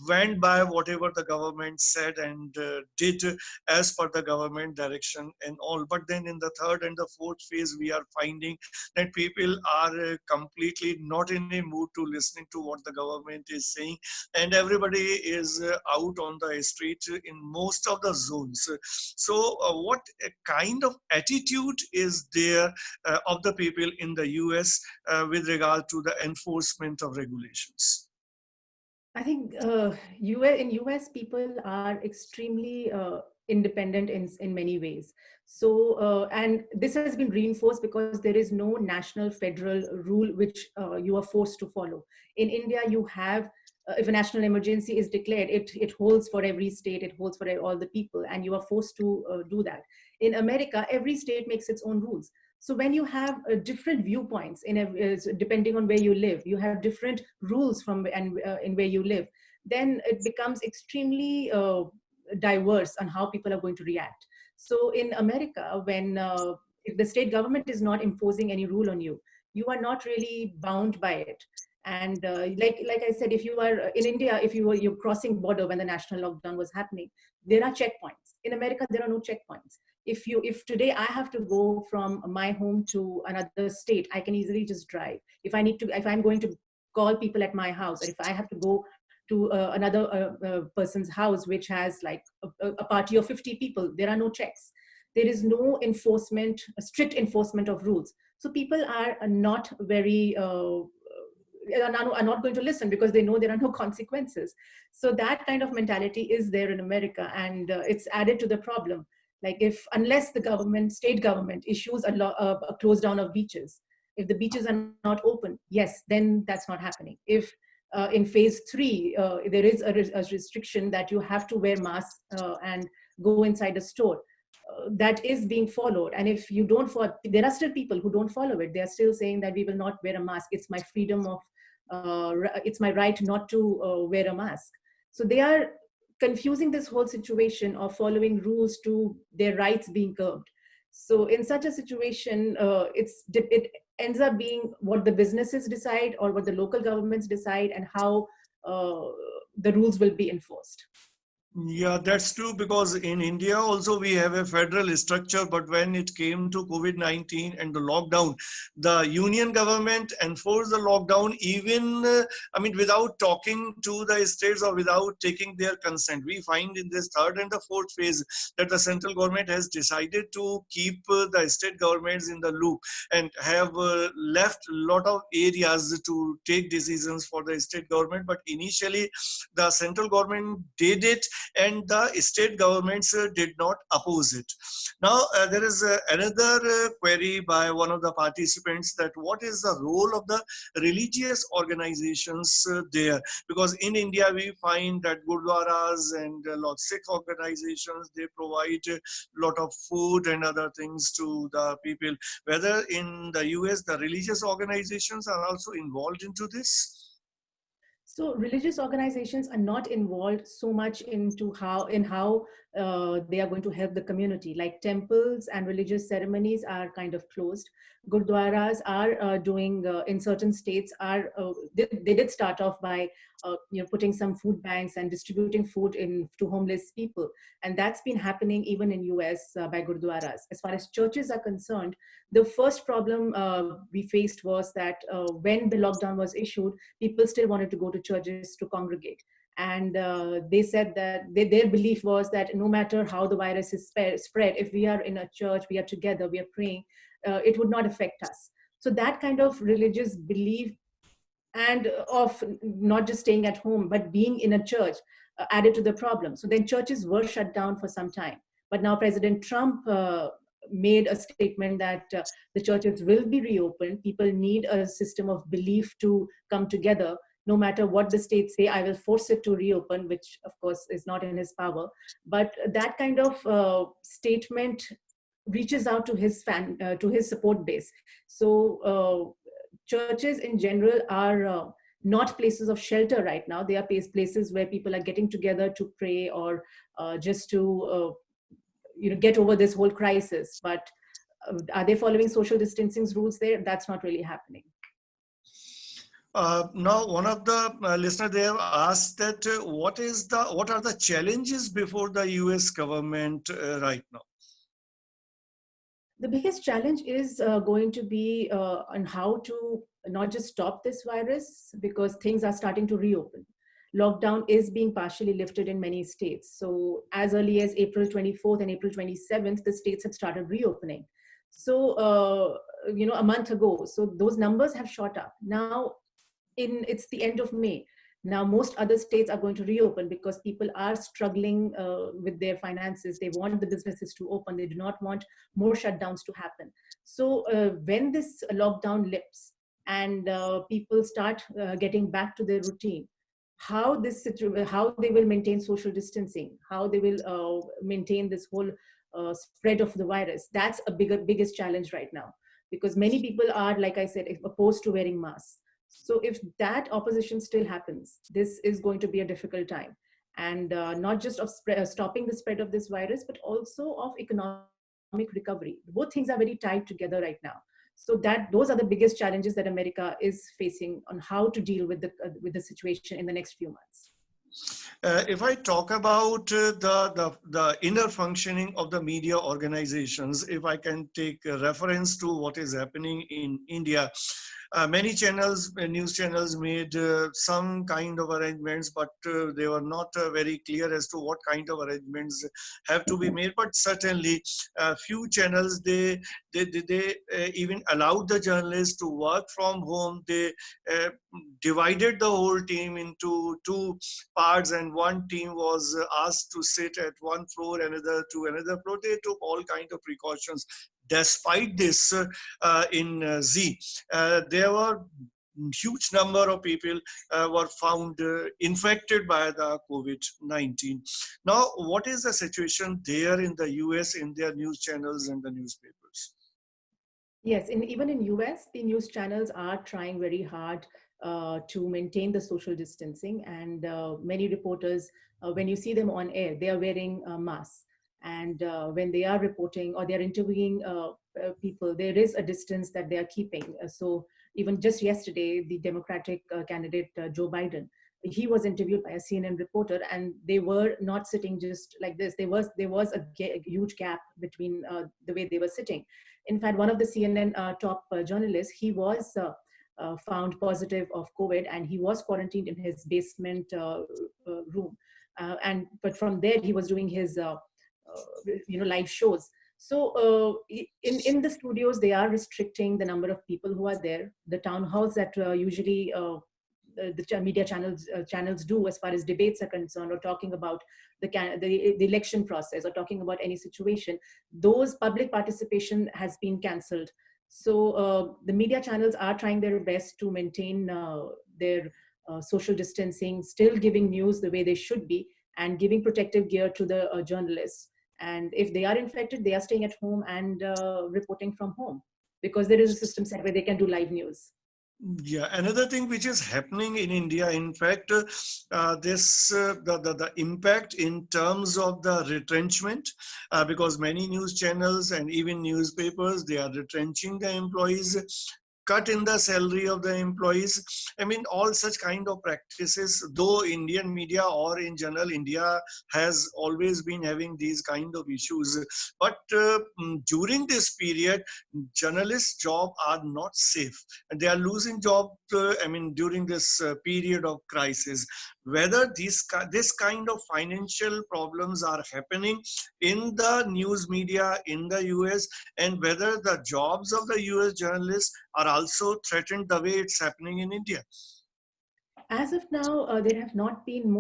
went by whatever the government said and did as per the government direction and all. But then in the third and the fourth phase, we are finding that people are completely not in a mood to listening to what the government is saying, and everybody is out on the street in most of the zones. So what kind of attitude is there of the people in the US with regard to the enforcement of regulations? I think in US people are extremely independent in many ways. So and this has been reinforced because there is no national federal rule which you are forced to follow. In India, you have if a national emergency is declared, it holds for every state, it holds for all the people, and you are forced to do that. In America, every state makes its own rules. So when you have different viewpoints depending on where you live, you have different rules from and in where you live, then it becomes extremely diverse on how people are going to react. So in America, when if the state government is not imposing any rule on you, you are not really bound by it. And like I said, if you are in India, if you're crossing border when the national lockdown was happening, there are checkpoints. In America, there are no checkpoints. If today I have to go from my home to another state, I can easily just drive. If I'm going to call people at my house, or if I have to go to another person's house which has like a party of 50 people, there are no checks. There is no enforcement, strict enforcement of rules. So people are not very are not going to listen because they know there are no consequences. So that kind of mentality is there in America, and it's added to the problem. Like if unless the state government issues a close down of beaches, if the beaches are not open, yes, then that's not happening. If in phase 3 there is a restriction that you have to wear masks and go inside a store, that is being followed. And if you don't follow, there are still people who don't follow it. They are still saying that we will not wear a mask, it's my freedom of it's my right not to wear a mask. So they are confusing this whole situation of following rules to their rights being curbed. So in such a situation, it ends up being what the businesses decide or what the local governments decide, and how uh, the rules will be enforced. Yeah, that's true, because in India also we have a federal structure, but when it came to COVID-19 and the lockdown, the union government enforced the lockdown even, without talking to the states or without taking their consent. We find in this third and the fourth phase that the central government has decided to keep the state governments in the loop and have left a lot of areas to take decisions for the state government. But initially, the central government did it and the state governments did not oppose it. Now, there is another query by one of the participants, that what is the role of the religious organizations there? Because in India, we find that gurdwaras and a lot of Sikh organizations, they provide a lot of food and other things to the people. Whether in the US, the religious organizations are also involved into this? So religious organizations are not involved so much into how they are going to help the community. Like temples and religious ceremonies are kind of closed. Gurdwaras are doing in certain states are they did start off by putting some food banks and distributing food in to homeless people, and that's been happening even in US by Gurdwaras. As far as churches are concerned, the first problem we faced was that when the lockdown was issued, people still wanted to go to churches to congregate. And they said that their belief was that no matter how the virus is spread, if we are in a church, we are together, we are praying, it would not affect us. So that kind of religious belief, and of not just staying at home, but being in a church, added to the problem. So then churches were shut down for some time. But now President Trump made a statement that the churches will be reopened. People need a system of belief to come together. No matter what the states say, I will force it to reopen, which of course is not in his power. But that kind of statement reaches out to to his support base. So churches in general are not places of shelter right now. They are places where people are getting together to pray, or just to get over this whole crisis. But are they following social distancing rules there? That's not really happening. Now, one of the listeners, they have asked that what are the challenges before the US government right now? The biggest challenge is going to be on how to not just stop this virus, because things are starting to reopen. Lockdown is being partially lifted in many states. So as early as April 24th and April 27th, the states had started reopening. So, a month ago, so those numbers have shot up. Now, it's the end of May. Now, most other states are going to reopen because people are struggling with their finances. They want the businesses to open. They do not want more shutdowns to happen. So when this lockdown lifts and people start getting back to their routine, how they will maintain social distancing, how they will maintain this whole spread of the virus, that's a biggest challenge right now, because many people are, like I said, opposed to wearing masks. So if that opposition still happens, this is going to be a difficult time. And not just of stopping the spread of this virus, but also of economic recovery. Both things are very tied together right now. So those are the biggest challenges that America is facing on how to deal with the situation in the next few months. If I talk about the inner functioning of the media organizations, if I can take a reference to what is happening in India, many channels, news channels made some kind of arrangements, but they were not very clear as to what kind of arrangements have to be made. But certainly, few channels, they even allowed the journalists to work from home. They divided the whole team into two parts, and one team was asked to sit at one floor, another to another floor. They took all kind of precautions. Despite this, in Z, there were huge number of people were found infected by the COVID-19. Now, what is the situation there in the US in their news channels and the newspapers? Yes, even in US, the news channels are trying very hard to maintain the social distancing, and many reporters, when you see them on air, they are wearing masks. And when they are reporting or they are interviewing people, there is a distance that they are keeping. So even just yesterday, the Democratic candidate Joe Biden, he was interviewed by a CNN reporter, and they were not sitting just like this. There was a huge gap between the way they were sitting. In fact, one of the CNN top journalists, he was found positive of COVID, and he was quarantined in his basement room. But from there, he was doing his live shows. So in the studios, they are restricting the number of people who are there. The town halls that usually the media channels do, as far as debates are concerned, or talking about the election process, or talking about any situation, those public participation has been cancelled. So the media channels are trying their best to maintain their social distancing, still giving news the way they should be, and giving protective gear to the journalists. And if they are infected, they are staying at home and reporting from home, because there is a system set where they can do live news. Yeah, another thing which is happening in India, in fact, the impact in terms of the retrenchment, because many news channels and even newspapers, they are retrenching the employees, cut in the salary of the employees. I mean, all such kind of practices, though Indian media or in general India has always been having these kind of issues. But during this period, journalists' job are not safe, and they are losing job, I mean, during this period of crisis. Whether this kind of financial problems are happening in the news media in the US, and whether the jobs of the US journalists are also threatened the way it's happening in India. As of now, there have not been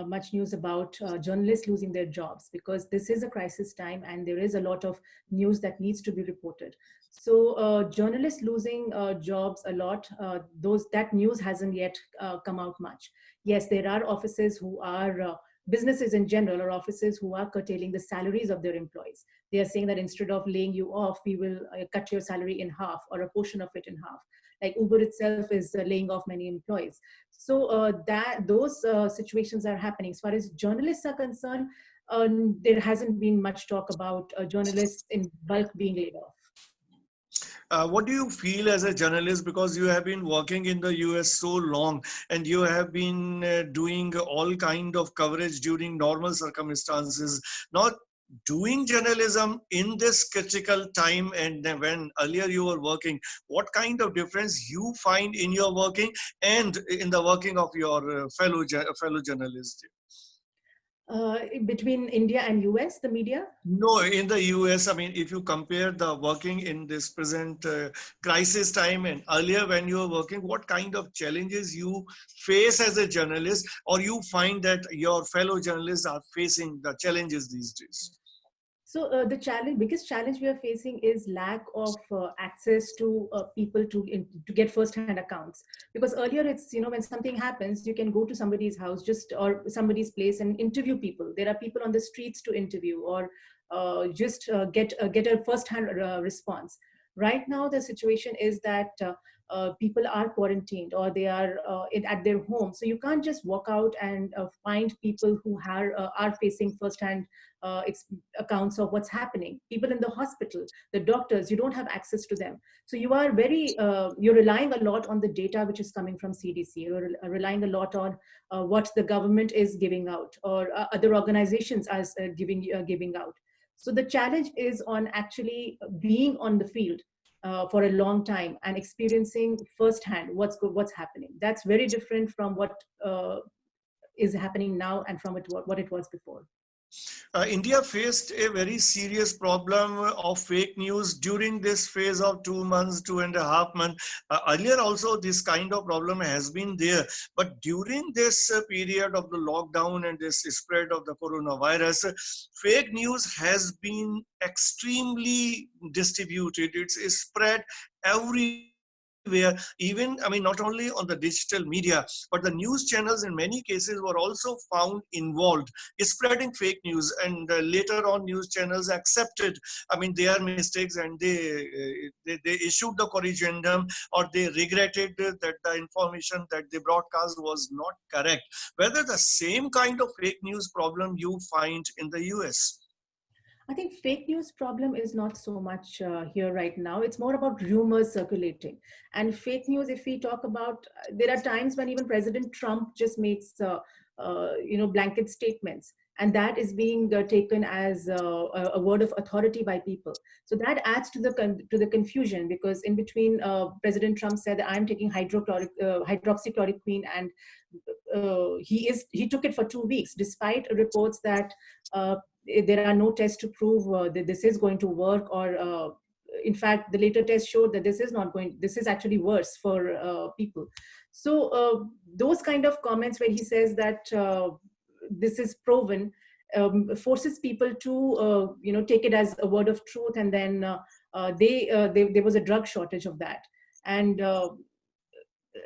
much news about journalists losing their jobs, because this is a crisis time and there is a lot of news that needs to be reported. So journalists losing jobs a lot, that news hasn't yet come out much. Yes, there are offices who are businesses in general, or offices who are curtailing the salaries of their employees. They are saying that instead of laying you off, we will cut your salary in half, or a portion of it in half. Like Uber itself is laying off many employees. So those situations are happening. As far as journalists are concerned, there hasn't been much talk about journalists in bulk being laid off. What do you feel as a journalist, because you have been working in the US so long, and you have been doing all kind of coverage during normal circumstances, not doing journalism in this critical time, and when earlier you were working, what kind of difference you find in your working and in the working of your fellow journalists? Between India and US, the media? No, in the US, I mean, if you compare the working in this present crisis time and earlier when you were working, what kind of challenges you face as a journalist, or you find that your fellow journalists are facing the challenges these days? So the biggest challenge we are facing is lack of access to people to get first-hand accounts. Because earlier, it's when something happens, you can go to somebody's house just or somebody's place and interview people. There are people on the streets to interview, or just get a first-hand response. Right now, the situation is that people are quarantined or they are at their home, so you can't just walk out and find people who are facing first-hand accounts of what's happening. People in the hospital, the doctors, you don't have access to them. So you are you're relying a lot on the data which is coming from CDC. You're relying a lot on what the government is giving out, or other organizations are giving out. So the challenge is on actually being on the field for a long time and experiencing firsthand what's happening. That's very different from what is happening now and from what it was before. India faced a very serious problem of fake news during this phase of 2 months, 2.5 months. Earlier also this kind of problem has been there, but during this period of the lockdown and this spread of the coronavirus, fake news has been extremely distributed. It's spread everywhere, even, I mean, not only on the digital media, but the news channels in many cases were also found involved spreading fake news, and later on news channels accepted, I mean, their mistakes, and they issued the corrigendum, or they regretted that the information that they broadcast was not correct. Whether the same kind of fake news problem you find in the US? I think fake news problem is not so much here right now. It's more about rumors circulating. And fake news, if we talk about, there are times when even President Trump just makes, blanket statements. And that is being taken as a word of authority by people. So that adds to the confusion, because in between, President Trump said that I'm taking hydroxychloroquine, and he took it for 2 weeks, despite reports that there are no tests to prove that this is going to work, or in fact the later tests showed that this is actually worse for people. So those kind of comments where he says that this is proven, forces people to take it as a word of truth, and then there was a drug shortage of that. And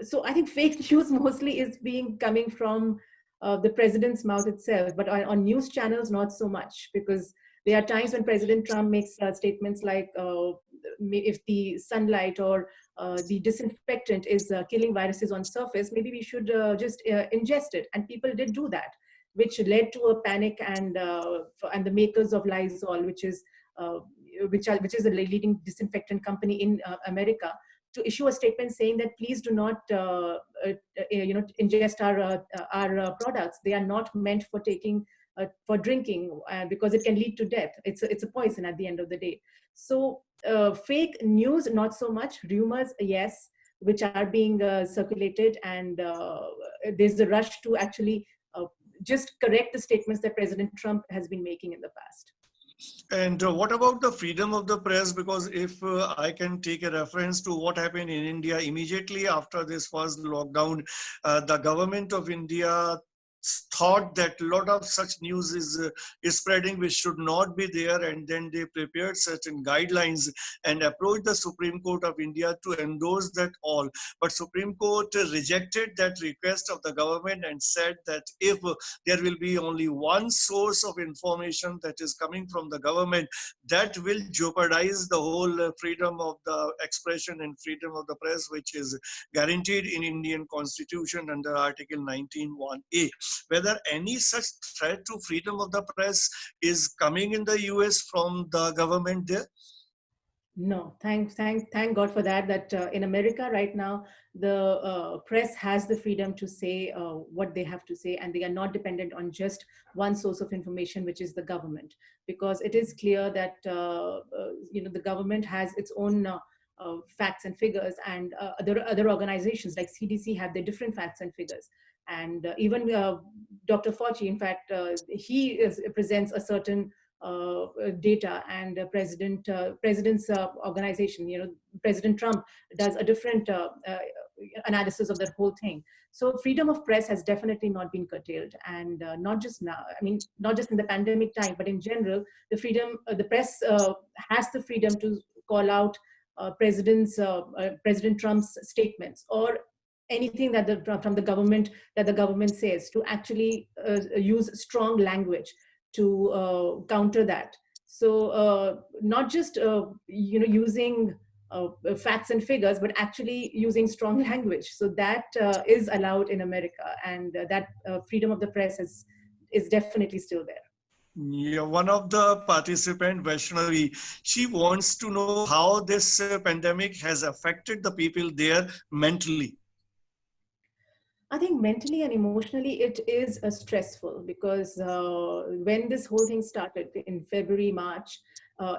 so I think fake news mostly is coming from the president's mouth itself, but on news channels, not so much, because there are times when President Trump makes statements like, if the sunlight or the disinfectant is killing viruses on surface, maybe we should just ingest it. And people did do that, which led to a panic, and the makers of Lysol, which is a leading disinfectant company in America, to issue a statement saying that please do not ingest our products. They are not meant for for drinking, because it can lead to death. It's a poison at the end of the day. So fake news, not so much. Rumors, yes, which are being circulated, and there's a rush to actually just correct the statements that President Trump has been making in the past. And what about the freedom of the press? Because if I can take a reference to what happened in India immediately after this first lockdown, the government of India thought that a lot of such news is spreading which should not be there, and then they prepared certain guidelines and approached the Supreme Court of India to endorse that all. But Supreme Court rejected that request of the government and said that if there will be only one source of information that is coming from the government, that will jeopardize the whole freedom of the expression and freedom of the press, which is guaranteed in Indian Constitution under Article 19(1)(a). Whether any such threat to freedom of the press is coming in the US from the government there? No, thank God for that. That in America right now, the press has the freedom to say what they have to say, and they are not dependent on just one source of information, which is the government. Because it is clear that the government has its own facts and figures, and other organizations like CDC have their different facts and figures. And even Dr. Fauci, in fact, presents a certain data, and president's organization, President Trump does a different analysis of that whole thing. So freedom of press has definitely not been curtailed, and not just now. I mean, not just in the pandemic time, but in general, the press has the freedom to call out President Trump's statements, or anything that from the government, that the government says, to actually use strong language to counter that. So not just using facts and figures, but actually using strong language. So that is allowed in America, and that freedom of the press is definitely still there. Yeah, one of the participant, Vaishnavi, she wants to know how this pandemic has affected the people there mentally. I think mentally and emotionally it is stressful, because when this whole thing started in February, March,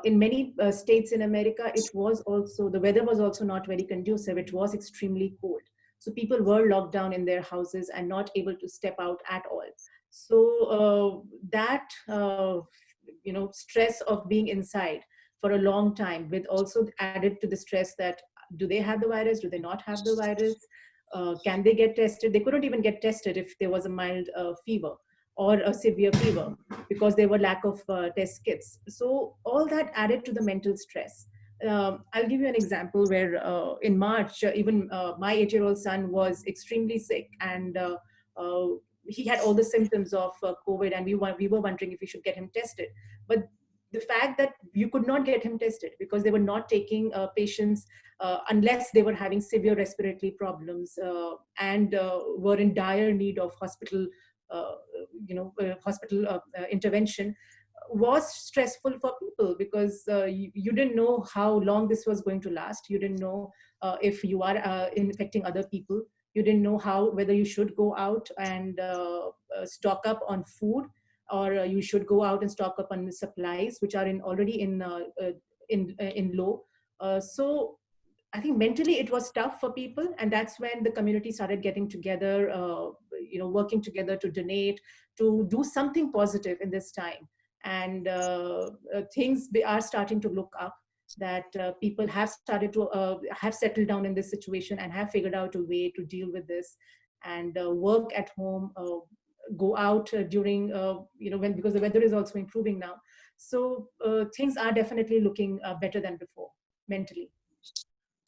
in many states in America, the weather was also not very conducive. It was extremely cold. So people were locked down in their houses and not able to step out at all. So that, stress of being inside for a long time, with also added to the stress that, do they have the virus? Do they not have the virus? Can they get tested? They couldn't even get tested if there was a mild fever or a severe fever, because there were lack of test kits. So all that added to the mental stress. I'll give you an example where in March, even my 8-year-old son was extremely sick, and he had all the symptoms of COVID, and we were wondering if we should get him tested. But the fact that you could not get him tested because they were not taking patients unless they were having severe respiratory problems and were in dire need of hospital, intervention, was stressful for people, because you didn't know how long this was going to last. You didn't know if you are infecting other people. You didn't know whether you should go out and stock up on food, or you should go out and stock up on supplies, which are already in low. So I think mentally it was tough for people, and that's when the community started getting together, working together to donate, to do something positive in this time. And things are starting to look up, that people have started to have settled down in this situation and have figured out a way to deal with this, and work at home, go out during, because the weather is also improving now. So things are definitely looking better than before mentally.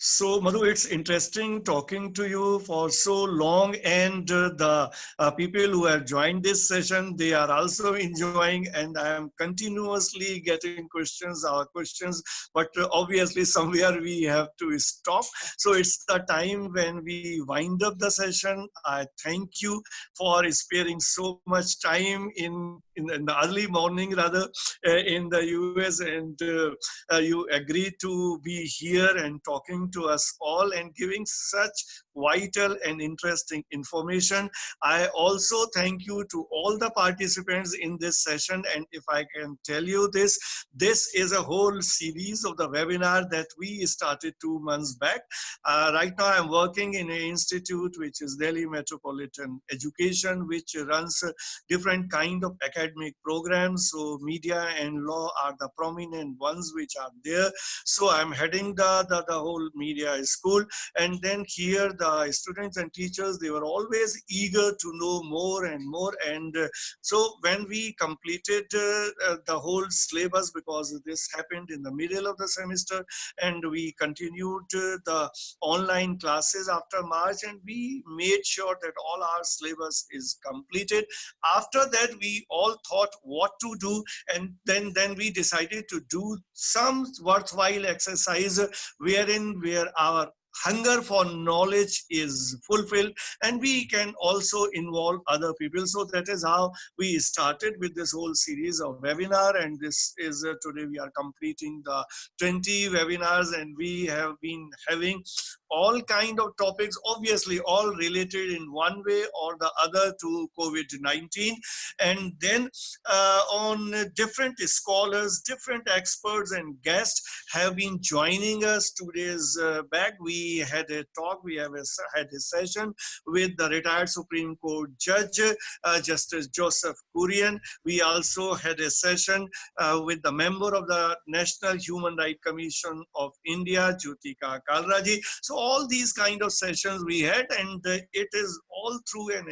So, Madhu, it's interesting talking to you for so long, and the people who have joined this session, they are also enjoying, and I am continuously getting our questions, but obviously somewhere we have to stop. So it's the time when we wind up the session. I thank you for sparing so much time in the early morning, rather, in the US, and you agreed to be here and talking to us all and giving such vital and interesting information. I also thank you to all the participants in this session. And if I can tell you this is a whole series of the webinar that we started 2 months back. Right now I'm working in an institute which is Delhi Metropolitan Education, which runs different kind of academic programs. So media and law are the prominent ones which are there. So I'm heading the whole media school. And then here the students and teachers, they were always eager to know more and more. And so when we completed the whole syllabus, because this happened in the middle of the semester, and we continued the online classes after March, and we made sure that all our syllabus is completed. After that, we all thought what to do, and then we decided to do some worthwhile exercise where our hunger for knowledge is fulfilled, and we can also involve other people. So that is how we started with this whole series of webinar, and this is today we are completing the 20 webinars, and we have been having all kind of topics, obviously all related in one way or the other to COVID-19. And then on different scholars, different experts and guests have been joining us 2 days back. We we had a talk, had a session with the retired Supreme Court Judge, Justice Joseph Kurian. We also had a session with the member of the National Human Rights Commission of India, Jyotika Kalraji. So all these kind of sessions we had, and it is all through an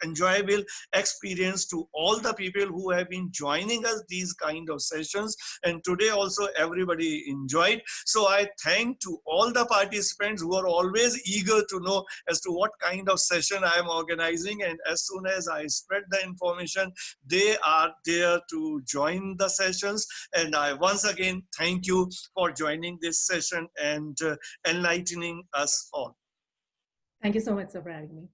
enjoyable experience to all the people who have been joining us these kind of sessions. And today also everybody enjoyed. So I thank to all the participants who are always eager to know as to what kind of session I am organizing. And as soon as I spread the information, they are there to join the sessions. And I once again thank you for joining this session and enlightening us all. Thank you so much, sir, for having me.